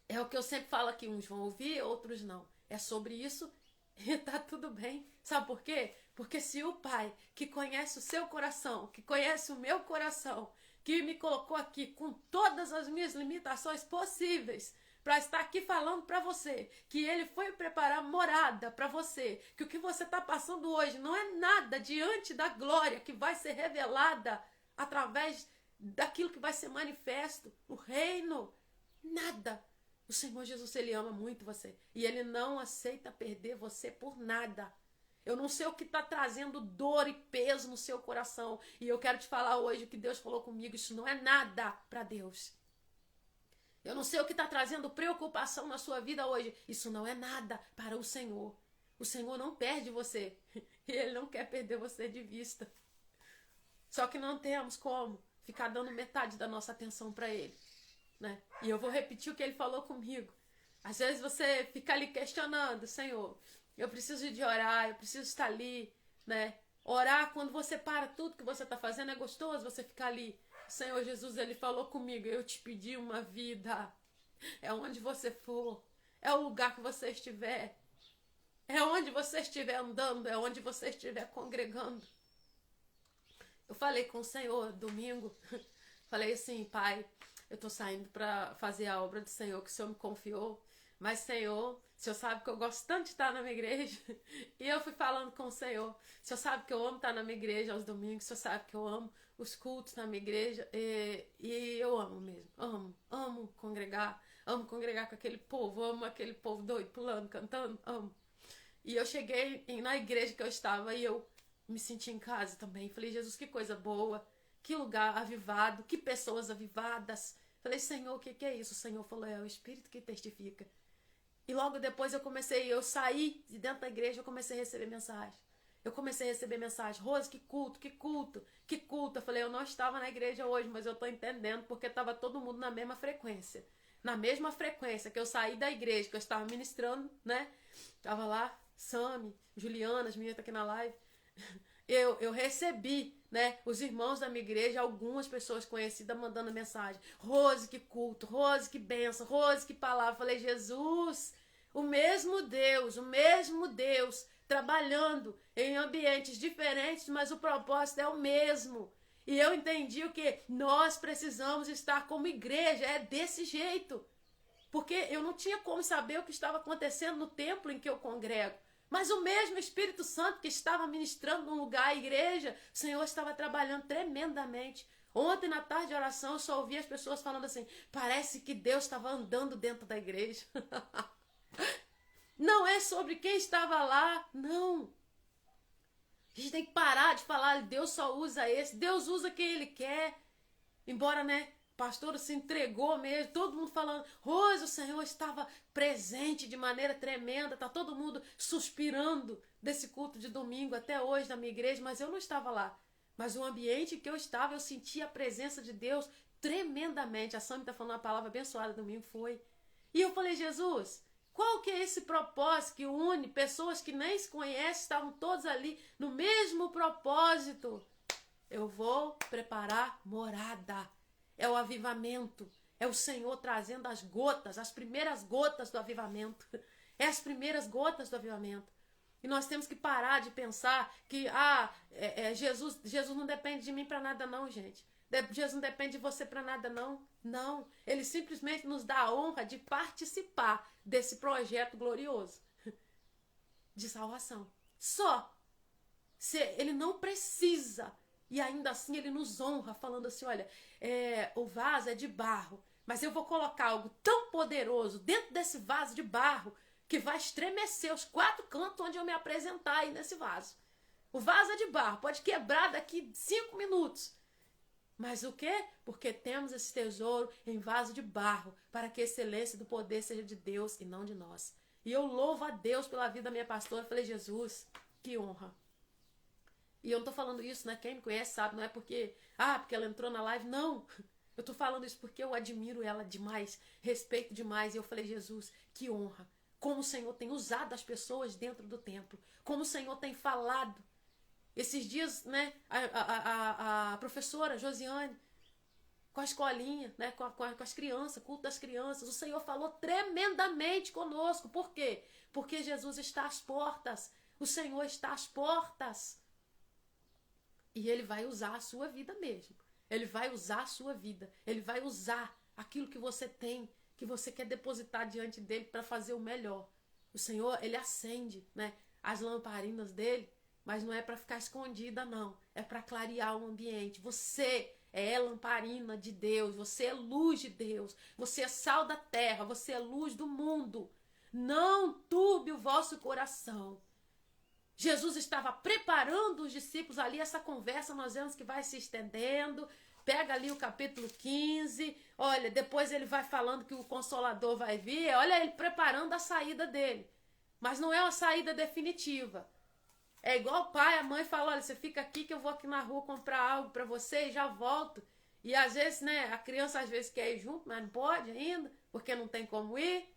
Speaker 1: É o que eu sempre falo aqui, uns vão ouvir, outros não. É sobre isso e tá tudo bem. Sabe por quê? Porque se o Pai, que conhece o seu coração, que conhece o meu coração, que me colocou aqui com todas as minhas limitações possíveis, para estar aqui falando para você, que ele foi preparar morada para você, que o que você está passando hoje não é nada diante da glória que vai ser revelada através daquilo que vai ser manifesto, o reino, nada. O Senhor Jesus, ele ama muito você e ele não aceita perder você por nada. Eu não sei o que está trazendo dor e peso no seu coração e eu quero te falar hoje o que Deus falou comigo, isso não é nada para Deus. Eu não sei o que está trazendo preocupação na sua vida hoje. Isso não é nada para o Senhor. O Senhor não perde você. E Ele não quer perder você de vista. Só que não temos como ficar dando metade da nossa atenção para Ele. Né? E eu vou repetir o que Ele falou comigo. Às vezes você fica ali questionando, Senhor, eu preciso de orar, eu preciso estar ali. Né? Orar quando você para tudo que você está fazendo é gostoso você ficar ali. Senhor Jesus, ele falou comigo, eu te pedi uma vida, é onde você for, é o lugar que você estiver, é onde você estiver andando, é onde você estiver congregando. Eu falei com o Senhor domingo, falei assim, Pai, eu estou saindo para fazer a obra do Senhor que o Senhor me confiou, mas Senhor, o Senhor sabe que eu gosto tanto de estar na minha igreja, e eu fui falando com o Senhor sabe que eu amo estar na minha igreja aos domingos, o Senhor sabe que eu amo os cultos na minha igreja, e eu amo mesmo, amo congregar com aquele povo, amo aquele povo doido, pulando, cantando, amo. E eu cheguei na igreja que eu estava e eu me senti em casa também, falei, Jesus, que coisa boa, que lugar avivado, que pessoas avivadas, Falei, Senhor, o que é isso? O Senhor falou, é o Espírito que testifica. E logo depois eu saí de dentro da igreja, eu comecei a receber mensagem. Rose, que culto, que culto, que culto. Eu falei, eu não estava na igreja hoje, mas eu estou entendendo, porque estava todo mundo na mesma frequência. Na mesma frequência que eu saí da igreja, que eu estava ministrando, né? Tava lá, Sami, Juliana, as meninas estão aqui na live. Eu recebi, né, os irmãos da minha igreja, algumas pessoas conhecidas mandando mensagem. Rose, que culto, Rose, que bênção, Rose, que palavra. Eu falei, Jesus, o mesmo Deus, trabalhando em ambientes diferentes, mas o propósito é o mesmo. E eu entendi o que nós precisamos estar como igreja, é desse jeito. Porque eu não tinha como saber o que estava acontecendo no templo em que eu congrego. Mas o mesmo Espírito Santo que estava ministrando num lugar, a igreja, o Senhor estava trabalhando tremendamente. Ontem, na tarde de oração, eu só ouvi as pessoas falando assim, parece que Deus estava andando dentro da igreja. Não é sobre quem estava lá, não. A gente tem que parar de falar, Deus só usa esse, Deus usa quem Ele quer. Embora, né, o pastor se entregou mesmo, todo mundo falando, Rose, o Senhor estava presente de maneira tremenda, tá todo mundo suspirando desse culto de domingo até hoje na minha igreja, mas eu não estava lá. Mas o ambiente que eu estava, eu sentia a presença de Deus tremendamente. A Sami está falando uma palavra abençoada domingo, foi. E eu falei, Jesus, qual que é esse propósito que une pessoas que nem se conhecem, estavam todos ali no mesmo propósito? Eu vou preparar morada. É o avivamento. É o Senhor trazendo as gotas, as primeiras gotas do avivamento. É as primeiras gotas do avivamento. E nós temos que parar de pensar que Jesus não depende de mim para nada não, gente. Jesus não depende de você para nada não. Não. Ele simplesmente nos dá a honra de participar desse projeto glorioso de salvação. Só. Ele não precisa. E ainda assim ele nos honra, falando assim, olha, o vaso é de barro, mas eu vou colocar algo tão poderoso dentro desse vaso de barro que vai estremecer os 4 cantos onde eu me apresentar aí nesse vaso. O vaso é de barro, pode quebrar daqui 5 minutos. Mas o quê? Porque temos esse tesouro em vaso de barro, para que a excelência do poder seja de Deus e não de nós. E eu louvo a Deus pela vida da minha pastora. Eu falei, Jesus, que honra. E eu não tô falando isso, né? Quem me conhece sabe, não é porque ela entrou na live, não. Eu tô falando isso porque eu admiro ela demais, respeito demais. E eu falei, Jesus, que honra. Como o Senhor tem usado as pessoas dentro do templo. Como o Senhor tem falado. Esses dias, né? A professora Josiane, com a escolinha, né? Com as crianças, culto das crianças. O Senhor falou tremendamente conosco. Por quê? Porque Jesus está às portas. O Senhor está às portas. E Ele vai usar a sua vida mesmo. Ele vai usar a sua vida. Ele vai usar aquilo que você tem, que você quer depositar diante dele para fazer o melhor. O Senhor, Ele acende, né, as lamparinas dele, mas não é para ficar escondida, não. É para clarear o ambiente. Você é lamparina de Deus. Você é luz de Deus. Você é sal da terra. Você é luz do mundo. Não turbe o vosso coração. Jesus estava preparando os discípulos ali, essa conversa nós vemos que vai se estendendo, pega ali o capítulo 15, olha, depois ele vai falando que o Consolador vai vir, olha ele preparando a saída dele, mas não é uma saída definitiva, é igual o pai, a mãe fala, olha, você fica aqui que eu vou aqui na rua comprar algo para você e já volto, e às vezes, né, a criança às vezes quer ir junto, mas não pode ainda, porque não tem como ir,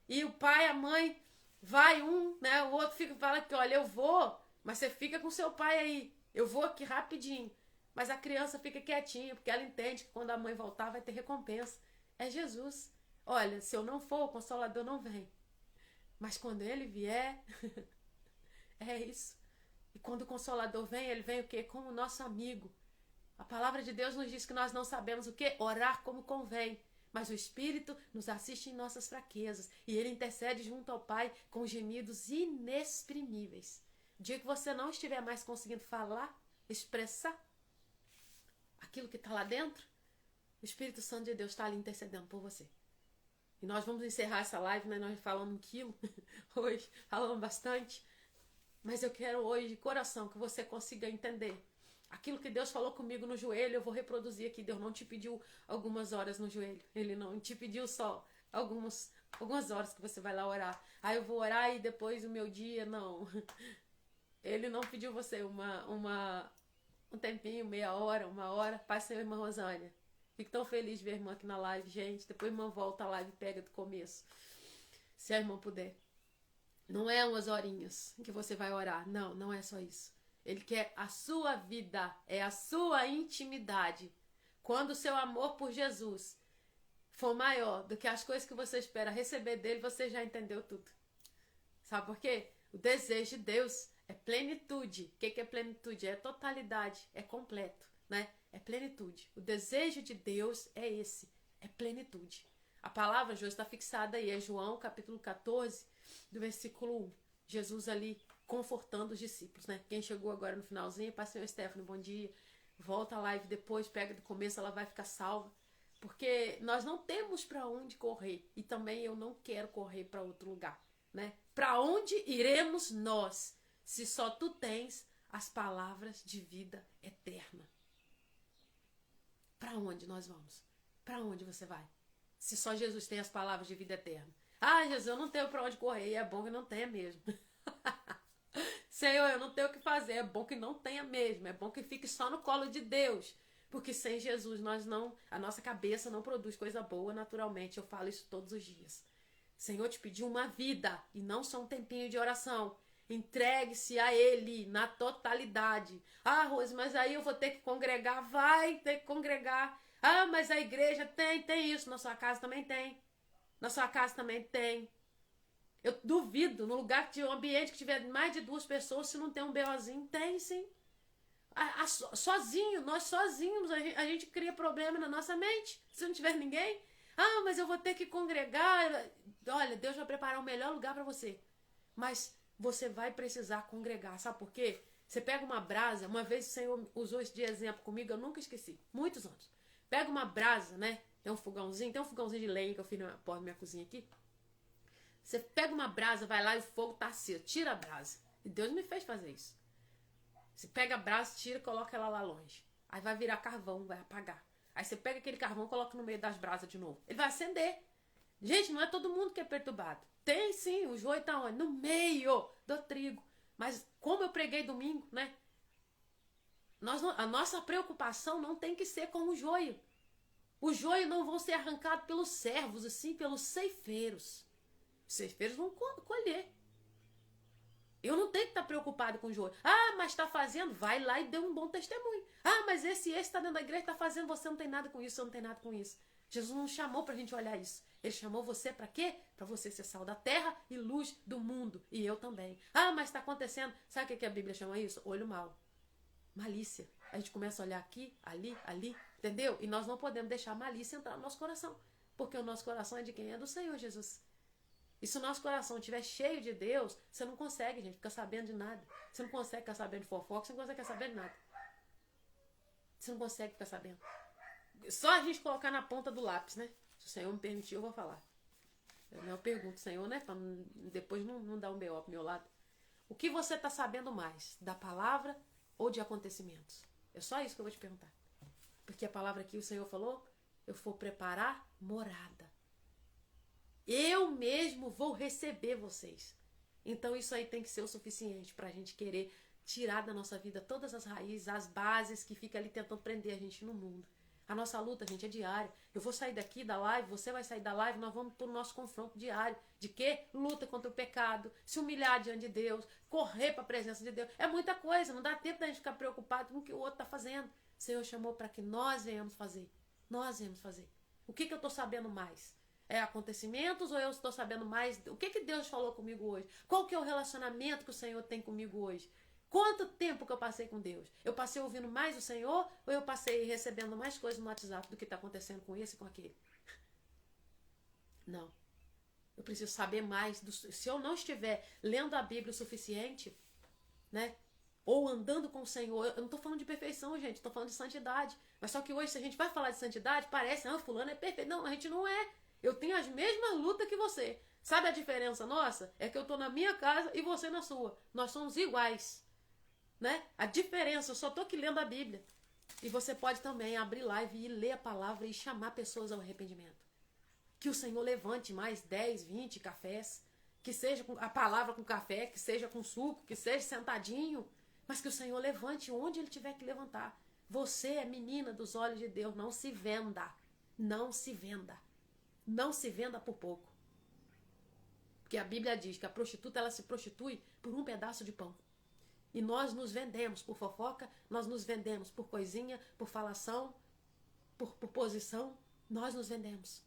Speaker 1: e o pai, a mãe, vai né? O outro fala que, olha, eu vou, mas você fica com seu pai aí. Eu vou aqui rapidinho. Mas a criança fica quietinha, porque ela entende que quando a mãe voltar vai ter recompensa. É Jesus. Olha, se eu não for, o Consolador não vem. Mas quando ele vier, é isso. E quando o Consolador vem, ele vem o quê? Como o nosso amigo. A palavra de Deus nos diz que nós não sabemos o quê? Orar como convém. Mas o Espírito nos assiste em nossas fraquezas. E Ele intercede junto ao Pai com gemidos inexprimíveis. O dia que você não estiver mais conseguindo falar, expressar aquilo que está lá dentro, o Espírito Santo de Deus está ali intercedendo por você. E nós vamos encerrar essa live, né? Nós falamos 1 quilo hoje, falamos bastante. Mas eu quero hoje, de coração, que você consiga entender Aquilo que Deus falou comigo no joelho, eu vou reproduzir aqui. Deus não te pediu algumas horas no joelho. Ele não te pediu só algumas horas que você vai lá orar. Ah, eu vou orar e depois o meu dia, não. Ele não pediu você um tempinho, meia hora, uma hora. Paz, Senhor, irmã Rosânia. Fico tão feliz de ver a irmã aqui na live, gente. Depois a irmã volta a live e pega do começo. Se a irmã puder. Não é umas horinhas que você vai orar. Não, não é só isso. Ele quer a sua vida, é a sua intimidade. Quando o seu amor por Jesus for maior do que as coisas que você espera receber dele, você já entendeu tudo. Sabe por quê? O desejo de Deus é plenitude. O que é plenitude? É totalidade, é completo, né? É plenitude. O desejo de Deus é esse, é plenitude. A palavra de hoje está fixada aí, é João capítulo 14, do versículo 1. Jesus ali confortando os discípulos, né? Quem chegou agora no finalzinho, pastor Stephanie, bom dia. Volta a live depois, pega do começo, ela vai ficar salva. Porque nós não temos para onde correr. E também eu não quero correr para outro lugar, né? Para onde iremos nós, se só tu tens as palavras de vida eterna? Para onde nós vamos? Para onde você vai? Se só Jesus tem as palavras de vida eterna. Ah, Jesus, eu não tenho para onde correr. E é bom que não tenha mesmo. Senhor, eu não tenho o que fazer. É bom que não tenha mesmo. É bom que fique só no colo de Deus. Porque sem Jesus a nossa cabeça não produz coisa boa naturalmente. Eu falo isso todos os dias. Senhor te pediu uma vida e não só um tempinho de oração. Entregue-se a Ele na totalidade. Ah, Rose, mas aí eu vou ter que congregar. Vai ter que congregar. Ah, mas a igreja tem isso. Na sua casa também tem. Na sua casa também tem. Eu duvido, no lugar de um ambiente que tiver mais de 2 pessoas, se não tem um BOzinho, tem sim. Sozinho, nós sozinhos, a gente cria problema na nossa mente, se não tiver ninguém. Ah, mas eu vou ter que congregar. Olha, Deus vai preparar o melhor lugar para você. Mas você vai precisar congregar, sabe por quê? Você pega uma brasa, uma vez o Senhor usou esse de exemplo comigo, eu nunca esqueci, muitos anos. Pega uma brasa, né? Tem um fogãozinho de lenha que eu fiz na porta da minha cozinha aqui. Você pega uma brasa, vai lá e o fogo tá aceso. Tira a brasa. E Deus me fez fazer isso. Você pega a brasa, tira e coloca ela lá longe. Aí vai virar carvão, vai apagar. Aí você pega aquele carvão e coloca no meio das brasas de novo. Ele vai acender. Gente, não é todo mundo que é perturbado. Tem sim, o joio tá onde? No meio do trigo. Mas como eu preguei domingo, né? A nossa preocupação não tem que ser com o joio. Os joios não vão ser arrancados pelos servos, assim, pelos ceifeiros. Os ceifeiros vão colher. Eu não tenho que estar preocupado com o joio. Ah, mas está fazendo? Vai lá e dê um bom testemunho. Ah, mas esse está dentro da igreja, está fazendo, você não tem nada com isso, você não tem nada com isso. Jesus não chamou para a gente olhar isso. Ele chamou você para quê? Para você ser sal da terra e luz do mundo. E eu também. Ah, mas está acontecendo. Sabe o que a Bíblia chama isso? Olho mau. Malícia. A gente começa a olhar aqui, ali, entendeu? E nós não podemos deixar a malícia entrar no nosso coração. Porque o nosso coração é de quem? É do Senhor Jesus. E se o nosso coração estiver cheio de Deus, você não consegue, gente, ficar sabendo de nada. Você não consegue ficar sabendo de fofoca, você não consegue ficar sabendo de nada. Você não consegue ficar sabendo. Só a gente colocar na ponta do lápis, né? Se o Senhor me permitir, eu vou falar. Eu pergunto, Senhor, né? Para depois não dar um B.O. pro meu lado. O que você está sabendo mais? Da palavra ou de acontecimentos? É só isso que eu vou te perguntar. Porque a palavra aqui o Senhor falou, eu vou preparar morada. Eu mesmo vou receber vocês. Então isso aí tem que ser o suficiente para a gente querer tirar da nossa vida todas as raízes, as bases que ficam ali tentando prender a gente no mundo. A nossa luta, gente, é diária. Eu vou sair daqui da live, você vai sair da live, nós vamos para o nosso confronto diário. De quê? Luta contra o pecado, se humilhar diante de Deus, correr para a presença de Deus. É muita coisa, não dá tempo da gente ficar preocupado com o que o outro está fazendo. O Senhor chamou para que nós venhamos fazer. Nós venhamos fazer. O que eu estou sabendo mais? É acontecimentos ou eu estou sabendo mais? O que Deus falou comigo hoje? Qual que é o relacionamento que o Senhor tem comigo hoje? Quanto tempo que eu passei com Deus? Eu passei ouvindo mais o Senhor ou eu passei recebendo mais coisas no WhatsApp do que está acontecendo com esse e com aquele? Não. Eu preciso saber mais. Se eu não estiver lendo a Bíblia o suficiente, né? Ou andando com o Senhor, eu não estou falando de perfeição, gente, estou falando de santidade. Mas só que hoje, se a gente vai falar de santidade, parece, fulano é perfeito. Não, a gente não é. Eu tenho as mesmas lutas que você. Sabe a diferença nossa? É que eu estou na minha casa e você na sua. Nós somos iguais. né? A diferença, eu só tô aqui lendo a Bíblia. E você pode também abrir live e ler a palavra e chamar pessoas ao arrependimento. Que o Senhor levante mais 10, 20 cafés, que seja a palavra com café, que seja com suco, que seja sentadinho, mas que o Senhor levante onde Ele tiver que levantar. Você é menina dos olhos de Deus, não se venda. Não se venda. Não se venda por pouco. Porque a Bíblia diz que a prostituta ela se prostitui por um pedaço de pão. E nós nos vendemos por fofoca, nós nos vendemos por coisinha, por falação, por posição. Nós nos vendemos.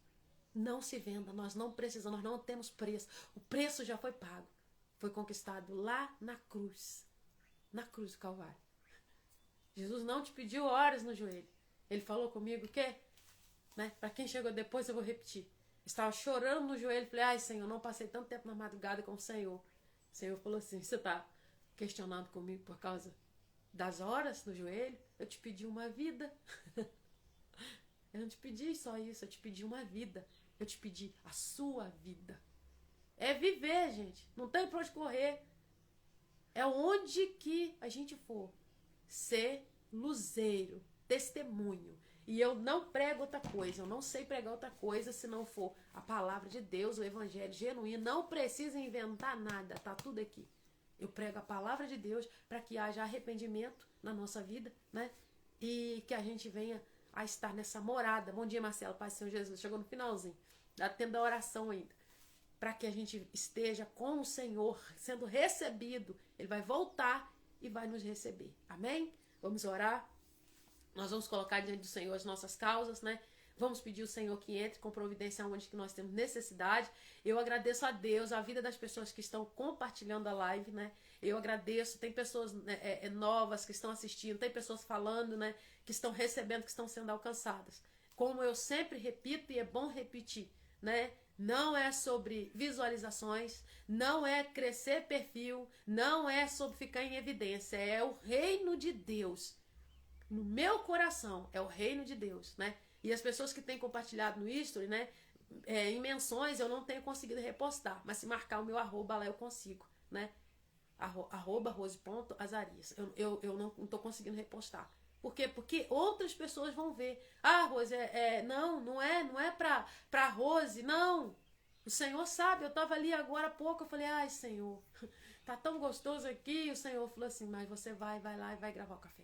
Speaker 1: Não se venda, nós não precisamos, nós não temos preço. O preço já foi pago. Foi conquistado lá na cruz. Na cruz do Calvário. Jesus não te pediu horas no joelho. Ele falou comigo o quê? Né? Para quem chegou depois eu vou repetir. Estava chorando no joelho, falei, ai Senhor, não passei tanto tempo na madrugada com o Senhor. O Senhor falou assim, você está questionando comigo por causa das horas no joelho? Eu te pedi uma vida. Eu não te pedi só isso, eu te pedi uma vida. Eu te pedi a sua vida. É viver, gente. Não tem pra onde correr. É onde que a gente for. Ser luzeiro, testemunho. E eu não prego outra coisa. Eu não sei pregar outra coisa se não for a palavra de Deus, o evangelho genuíno. Não precisa inventar nada. Tá tudo aqui. Eu prego a palavra de Deus para que haja arrependimento na nossa vida, né? E que a gente venha a estar nessa morada. Bom dia, Marcelo, Pai do Senhor Jesus. Chegou no finalzinho. Dá tempo da oração ainda. Para que a gente esteja com o Senhor, sendo recebido. Ele vai voltar e vai nos receber. Amém? Vamos orar. Nós vamos colocar diante do Senhor as nossas causas, né? Vamos pedir ao Senhor que entre com providência onde que nós temos necessidade. Eu agradeço a Deus, a vida das pessoas que estão compartilhando a live, né? Eu agradeço, tem pessoas novas que estão assistindo, tem pessoas falando, né? Que estão recebendo, que estão sendo alcançadas. Como eu sempre repito, e é bom repetir, né? Não é sobre visualizações, não é crescer perfil, não é sobre ficar em evidência, é o reino de Deus. No meu coração, é o reino de Deus, né? E as pessoas que têm compartilhado no history, né? Em menções eu não tenho conseguido repostar, mas se marcar o meu arroba lá eu consigo, né? Arroba rose.azarias. Eu não estou conseguindo repostar. Por quê? Porque outras pessoas vão ver. Ah, Rose, não é pra Rose, não. O Senhor sabe, eu estava ali agora há pouco, eu falei, ai Senhor, tá tão gostoso aqui. E o Senhor falou assim, mas você vai lá e vai gravar o café.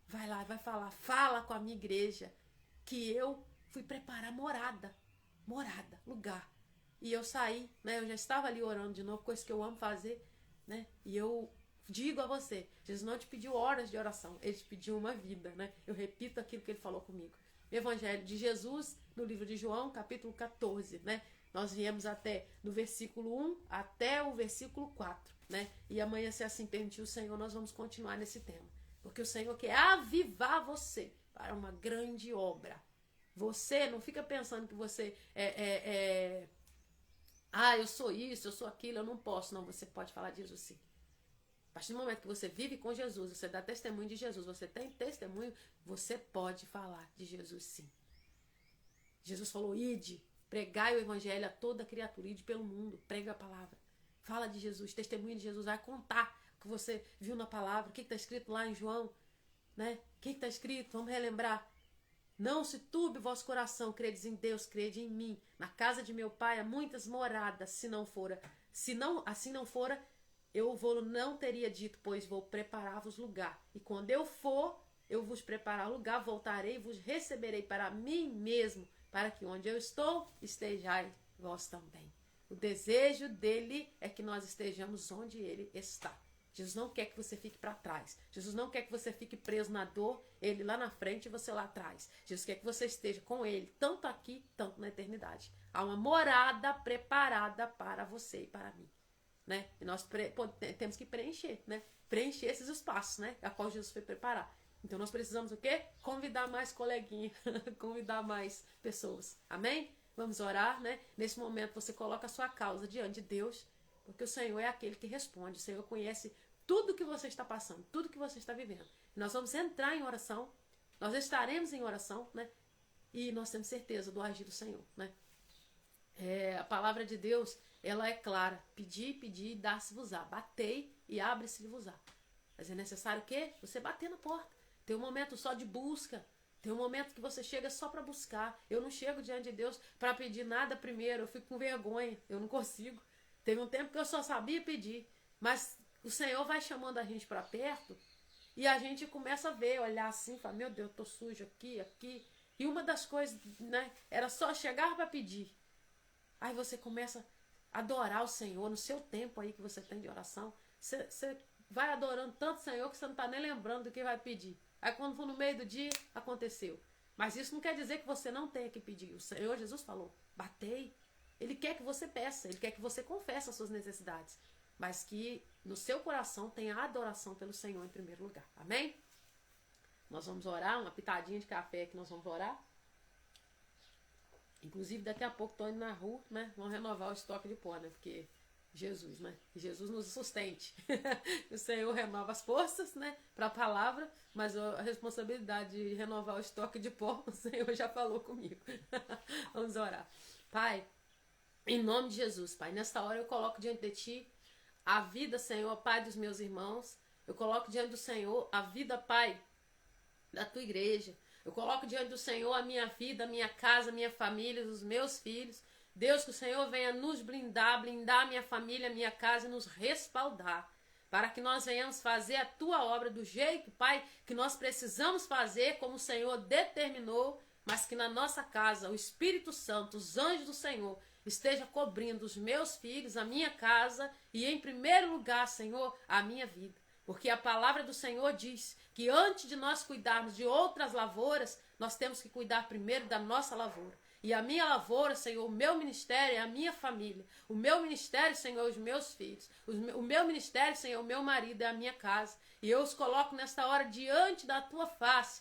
Speaker 1: Vai lá e vai falar, fala com a minha igreja que eu fui preparar morada, lugar. E eu saí, né? Eu já estava ali orando de novo, coisa que eu amo fazer, né? E eu digo a você, Jesus não te pediu horas de oração, Ele te pediu uma vida, né? Eu repito aquilo que Ele falou comigo. Evangelho de Jesus, no livro de João, capítulo 14, né? Nós viemos até no versículo 1 até o versículo 4, né? E amanhã, se assim permitir o Senhor, nós vamos continuar nesse tema. Porque o Senhor quer avivar você para uma grande obra. Você não fica pensando que você eu sou isso, eu sou aquilo, eu não posso. Não, você pode falar de Jesus sim. A partir do momento que você vive com Jesus, você dá testemunho de Jesus, você tem testemunho, você pode falar de Jesus sim. Jesus falou, ide, pregai o evangelho a toda criatura, ide pelo mundo, prega a palavra. Fala de Jesus, testemunho de Jesus, vai contar o que você viu na palavra, o que está escrito lá em João, né? O que está escrito? Vamos relembrar. Não se turbe o vosso coração, credes em Deus, crede em mim. Na casa de meu pai há muitas moradas, se assim não fora, eu não teria dito, pois vou preparar-vos lugar. E quando eu for, eu vos preparar lugar, voltarei e vos receberei para mim mesmo, para que onde eu estou, estejais vós também. O desejo dele é que nós estejamos onde ele está. Jesus não quer que você fique para trás. Jesus não quer que você fique preso na dor, ele lá na frente e você lá atrás. Jesus quer que você esteja com ele, tanto aqui, tanto na eternidade. Há uma morada preparada para você e para mim, né? E nós temos que preencher, né? Preencher esses espaços, né? A qual Jesus foi preparar. Então nós precisamos o quê? Convidar mais coleguinha, convidar mais pessoas. Amém? Vamos orar, né? Nesse momento você coloca a sua causa diante de Deus, porque o Senhor é aquele que responde. O Senhor conhece tudo que você está passando, tudo que você está vivendo. Nós vamos entrar em oração, nós estaremos em oração, né? E nós temos certeza do agir do Senhor, né? A palavra de Deus, ela é clara. Pedi, dar-se-vos-á. Batei e abre-se-vos-á. Mas é necessário o quê? Você bater na porta. Tem um momento só de busca. Tem um momento que você chega só para buscar. Eu não chego diante de Deus para pedir nada primeiro. Eu fico com vergonha. Eu não consigo. Teve um tempo que eu só sabia pedir. Mas o Senhor vai chamando a gente para perto e a gente começa a ver, olhar assim, falar, meu Deus, eu tô sujo aqui, aqui. E uma das coisas, né, era só chegar para pedir. Aí você começa a adorar o Senhor no seu tempo aí que você tem de oração. Você vai adorando tanto o Senhor que você não está nem lembrando do que vai pedir. Aí quando for no meio do dia, aconteceu. Mas isso não quer dizer que você não tenha que pedir. O Senhor Jesus falou, batei. Ele quer que você peça, Ele quer que você confesse as suas necessidades. Mas que no seu coração tenha adoração pelo Senhor em primeiro lugar. Amém? Nós vamos orar, uma pitadinha de café que nós vamos orar. Inclusive daqui a pouco estou indo na rua, né? Vamos renovar o estoque de pó, né? Porque Jesus, né? Que Jesus nos sustente. O Senhor renova as forças, né? Para a palavra, mas a responsabilidade de renovar o estoque de pó, o Senhor já falou comigo. Vamos orar. Pai, em nome de Jesus, Pai, nesta hora eu coloco diante de Ti a vida, Senhor, Pai, dos meus irmãos. Eu coloco diante do Senhor a vida, Pai, da Tua igreja. Eu coloco diante do Senhor a minha vida, a minha casa, a minha família, os meus filhos. Deus, que o Senhor venha nos blindar, blindar a minha família, a minha casa e nos respaldar. Para que nós venhamos fazer a Tua obra do jeito, Pai, que nós precisamos fazer, como o Senhor determinou, mas que na nossa casa, o Espírito Santo, os anjos do Senhor, esteja cobrindo os meus filhos, a minha casa e, em primeiro lugar, Senhor, a minha vida. Porque a palavra do Senhor diz que antes de nós cuidarmos de outras lavouras, nós temos que cuidar primeiro da nossa lavoura. E a minha lavoura, Senhor, o meu ministério é a minha família. O meu ministério, Senhor, os meus filhos. O meu ministério, Senhor, o meu marido é a minha casa. E eu os coloco nesta hora diante da Tua face,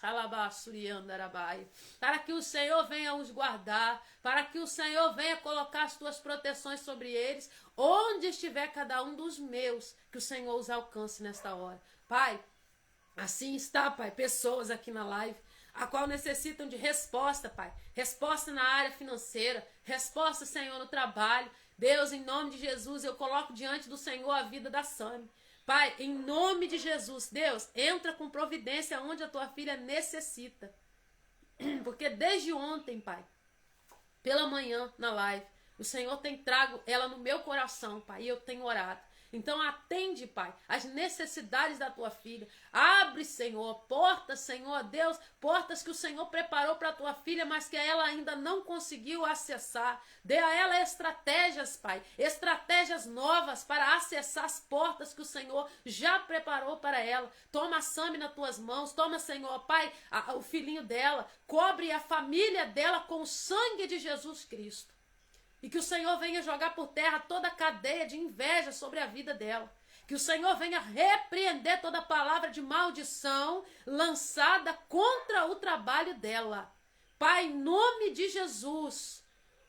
Speaker 1: para que o Senhor venha os guardar, para que o Senhor venha colocar as Tuas proteções sobre eles, onde estiver cada um dos meus, que o Senhor os alcance nesta hora. Pai, assim está, Pai, pessoas aqui na live, a qual necessitam de resposta, Pai. Resposta na área financeira, resposta, Senhor, no trabalho. Deus, em nome de Jesus, eu coloco diante do Senhor a vida da Sami. Pai, em nome de Jesus, Deus, entra com providência onde a Tua filha necessita. Porque desde ontem, Pai, pela manhã na live, o Senhor tem trago ela no meu coração, Pai, e eu tenho orado. Então atende, Pai, as necessidades da Tua filha. Abre, Senhor, portas, Senhor, Deus, portas que o Senhor preparou para a Tua filha, mas que ela ainda não conseguiu acessar. Dê a ela estratégias, Pai, estratégias novas para acessar as portas que o Senhor já preparou para ela. Toma a Sami nas Tuas mãos, toma, Senhor, Pai, o filhinho dela, cobre a família dela com o sangue de Jesus Cristo. E que o Senhor venha jogar por terra toda a cadeia de inveja sobre a vida dela. Que o Senhor venha repreender toda palavra de maldição lançada contra o trabalho dela. Pai, em nome de Jesus,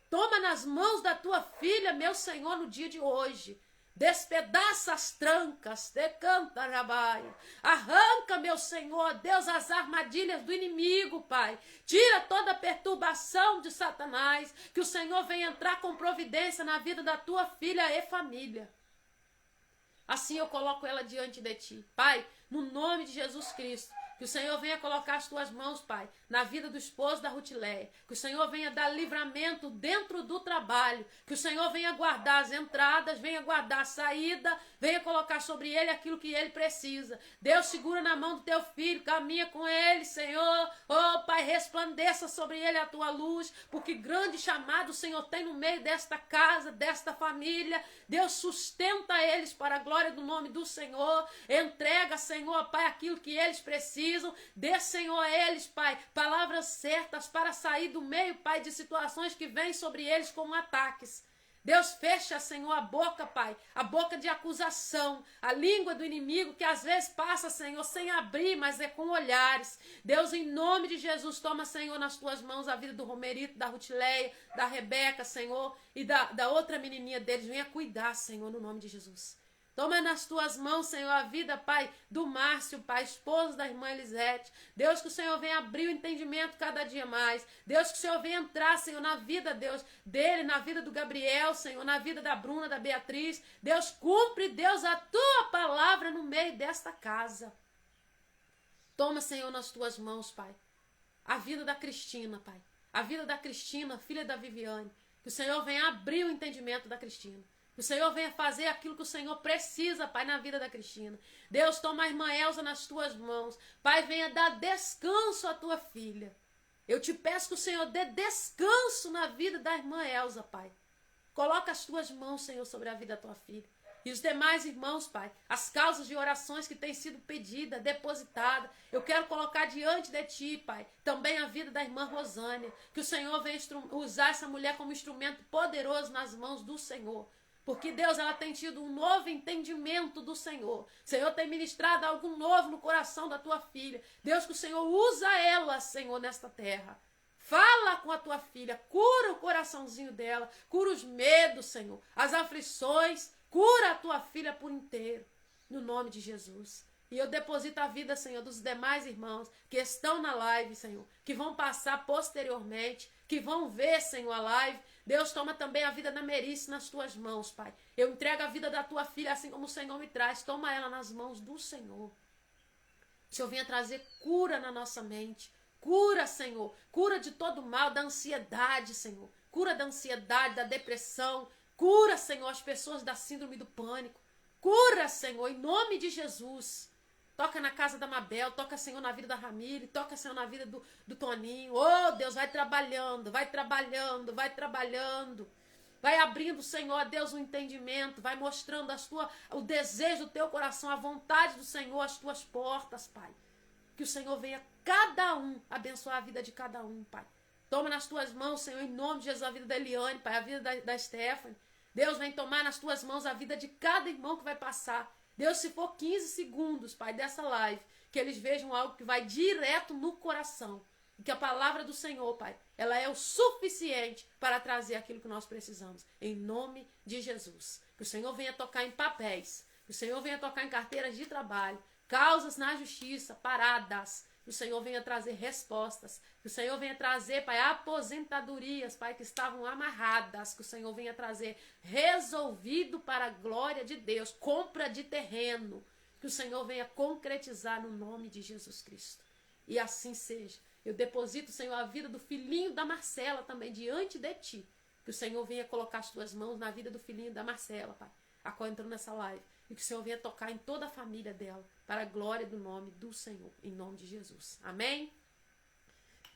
Speaker 1: toma nas mãos da Tua filha, meu Senhor, no dia de hoje. Despedaça as trancas, decanta, Rabai. Arranca, meu Senhor, Deus, as armadilhas do inimigo, Pai. Tira toda a perturbação de Satanás. Que o Senhor venha entrar com providência na vida da Tua filha e família. Assim eu coloco ela diante de Ti. Pai, no nome de Jesus Cristo, que o Senhor venha colocar as Tuas mãos, Pai, na vida do esposo da Rutileia. Que o Senhor venha dar livramento dentro do trabalho. Que o Senhor venha guardar as entradas, venha guardar a saída, venha colocar sobre ele aquilo que ele precisa. Deus, segura na mão do Teu filho, caminha com ele, Senhor. Oh, Pai, resplandeça sobre ele a Tua luz, porque grande chamado o Senhor tem no meio desta casa, desta família. Deus, sustenta eles para a glória do nome do Senhor. Entrega, Senhor, Pai, aquilo que eles precisam. Dê, Senhor, a eles, Pai, palavras certas para sair do meio, Pai, de situações que vêm sobre eles como ataques. Deus, fecha, Senhor, a boca, Pai, a boca de acusação, a língua do inimigo que às vezes passa, Senhor, sem abrir, mas é com olhares. Deus, em nome de Jesus, toma, Senhor, nas Tuas mãos a vida do Romerito, da Rutileia, da Rebeca, Senhor, e da outra menininha deles. Venha cuidar, Senhor, no nome de Jesus. Toma nas tuas mãos, Senhor, a vida, Pai, do Márcio, Pai, esposo da irmã Elisete. Deus, que o Senhor venha abrir o entendimento cada dia mais. Deus, que o Senhor venha entrar, Senhor, na vida, Deus, dele, na vida do Gabriel, Senhor, na vida da Bruna, da Beatriz. Deus, cumpre, Deus, a tua palavra no meio desta casa. Toma, Senhor, nas tuas mãos, Pai, a vida da Cristina, Pai. A vida da Cristina, filha da Viviane. Que o Senhor venha abrir o entendimento da Cristina. Que o Senhor venha fazer aquilo que o Senhor precisa, Pai, na vida da Cristina. Deus, toma a irmã Elza nas tuas mãos. Pai, venha dar descanso à tua filha. Eu te peço que o Senhor dê descanso na vida da irmã Elza, Pai. Coloca as tuas mãos, Senhor, sobre a vida da tua filha. E os demais irmãos, Pai, as causas de orações que têm sido pedidas, depositadas, eu quero colocar diante de Ti, Pai, também a vida da irmã Rosânia. Que o Senhor venha usar essa mulher como instrumento poderoso nas mãos do Senhor. Porque, Deus, ela tem tido um novo entendimento do Senhor. O Senhor tem ministrado algo novo no coração da tua filha. Deus, que o Senhor usa ela, Senhor, nesta terra. Fala com a tua filha, cura o coraçãozinho dela, cura os medos, Senhor, as aflições, cura a tua filha por inteiro, no nome de Jesus. E eu deposito a vida, Senhor, dos demais irmãos que estão na live, Senhor, que vão passar posteriormente, que vão ver, Senhor, a live. Deus, toma também a vida da Merice nas tuas mãos, Pai. Eu entrego a vida da tua filha assim como o Senhor me traz. Toma ela nas mãos do Senhor. O Senhor venha trazer cura na nossa mente. Cura, Senhor. Cura de todo mal, da ansiedade, Senhor. Cura da ansiedade, da depressão. Cura, Senhor, as pessoas da síndrome do pânico. Cura, Senhor, em nome de Jesus. Toca na casa da Mabel, toca, Senhor, na vida da Ramile, toca, Senhor, na vida do Toninho. Oh, Deus, vai trabalhando, vai trabalhando, vai trabalhando. Vai abrindo, Senhor, Deus, o entendimento, vai mostrando o desejo do teu coração, a vontade do Senhor, as tuas portas, Pai. Que o Senhor venha cada um abençoar a vida de cada um, Pai. Toma nas tuas mãos, Senhor, em nome de Jesus, a vida da Eliane, Pai, a vida da Stephanie. Deus, vem tomar nas tuas mãos a vida de cada irmão que vai passar. Deus, se for 15 segundos, Pai, dessa live, que eles vejam algo que vai direto no coração. E que a palavra do Senhor, Pai, ela é o suficiente para trazer aquilo que nós precisamos. Em nome de Jesus. Que o Senhor venha tocar em papéis. Que o Senhor venha tocar em carteiras de trabalho. Causas na justiça, paradas. Que o Senhor venha trazer respostas. Que o Senhor venha trazer, Pai, aposentadorias, Pai, que estavam amarradas. Que o Senhor venha trazer resolvido para a glória de Deus. Compra de terreno. Que o Senhor venha concretizar no nome de Jesus Cristo. E assim seja. Eu deposito, Senhor, a vida do filhinho da Marcela também diante de Ti. Que o Senhor venha colocar as Tuas mãos na vida do filhinho da Marcela, Pai, a qual entrou nessa live. E que o Senhor venha tocar em toda a família dela, para a glória do nome do Senhor, em nome de Jesus. Amém?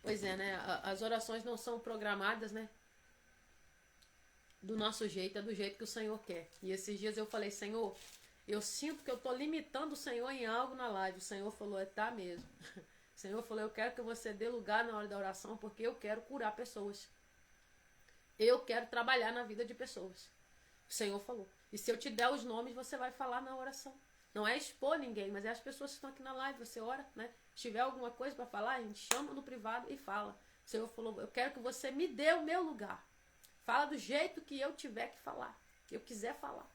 Speaker 1: Pois é, né? As orações não são programadas, né? Do nosso jeito, é do jeito que o Senhor quer. E esses dias eu falei, Senhor, eu sinto que eu estou limitando o Senhor em algo na live. O Senhor falou, tá mesmo. O Senhor falou, eu quero que você dê lugar na hora da oração, porque eu quero curar pessoas. Eu quero trabalhar na vida de pessoas. O Senhor falou. E se eu te der os nomes, você vai falar na oração. Não é expor ninguém, mas é as pessoas que estão aqui na live. Você ora, né? Se tiver alguma coisa para falar, a gente chama no privado e fala. O Senhor falou, eu quero que você me dê o meu lugar. Fala do jeito que eu tiver que falar, que eu quiser falar.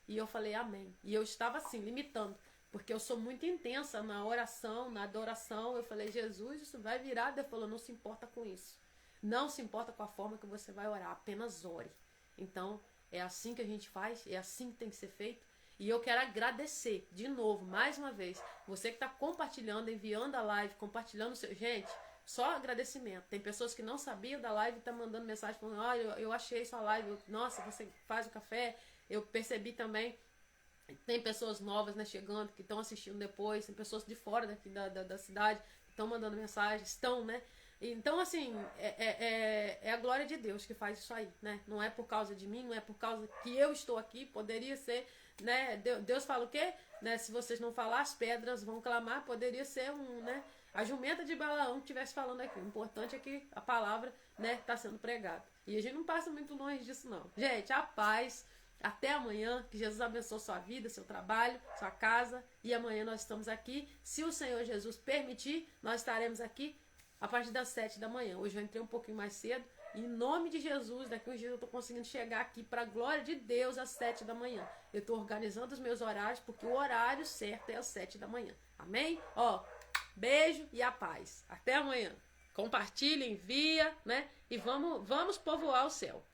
Speaker 1: E eu falei, amém. E eu estava assim, limitando. Porque eu sou muito intensa na oração, na adoração. Eu falei, Jesus, isso vai virar. Deus falou, não se importa com isso. Não se importa com a forma que você vai orar, apenas ore. Então, é assim que a gente faz, é assim que tem que ser feito. E eu quero agradecer, de novo, mais uma vez, você que está compartilhando, enviando a live, compartilhando o seu... Gente, só agradecimento. Tem pessoas que não sabiam da live e estão mandando mensagem falando, olha, eu achei sua live, nossa, você faz o café. Eu percebi também... Tem pessoas novas, né, chegando, que estão assistindo depois, tem pessoas de fora daqui da cidade que estão mandando mensagens, estão, né? Então, assim, é a glória de Deus que faz isso aí, né? Não é por causa de mim, não é por causa que eu estou aqui, poderia ser, né? Deus fala o quê? Né? Se vocês não falar, as pedras vão clamar, poderia ser né? A jumenta de Balaão que estivesse falando aqui. O importante é que a palavra, né, está sendo pregada. E a gente não passa muito longe disso, não. Gente, a paz. Até amanhã, que Jesus abençoe sua vida, seu trabalho, sua casa. E amanhã nós estamos aqui. Se o Senhor Jesus permitir, nós estaremos aqui a partir das 7 da manhã. Hoje eu entrei um pouquinho mais cedo. E em nome de Jesus, daqui uns dias eu estou conseguindo chegar aqui para a glória de Deus às 7 da manhã. Eu estou organizando os meus horários, porque o horário certo é às 7 da manhã. Amém? Ó, beijo e a paz. Até amanhã. Compartilha, envia, né? E vamos povoar o céu.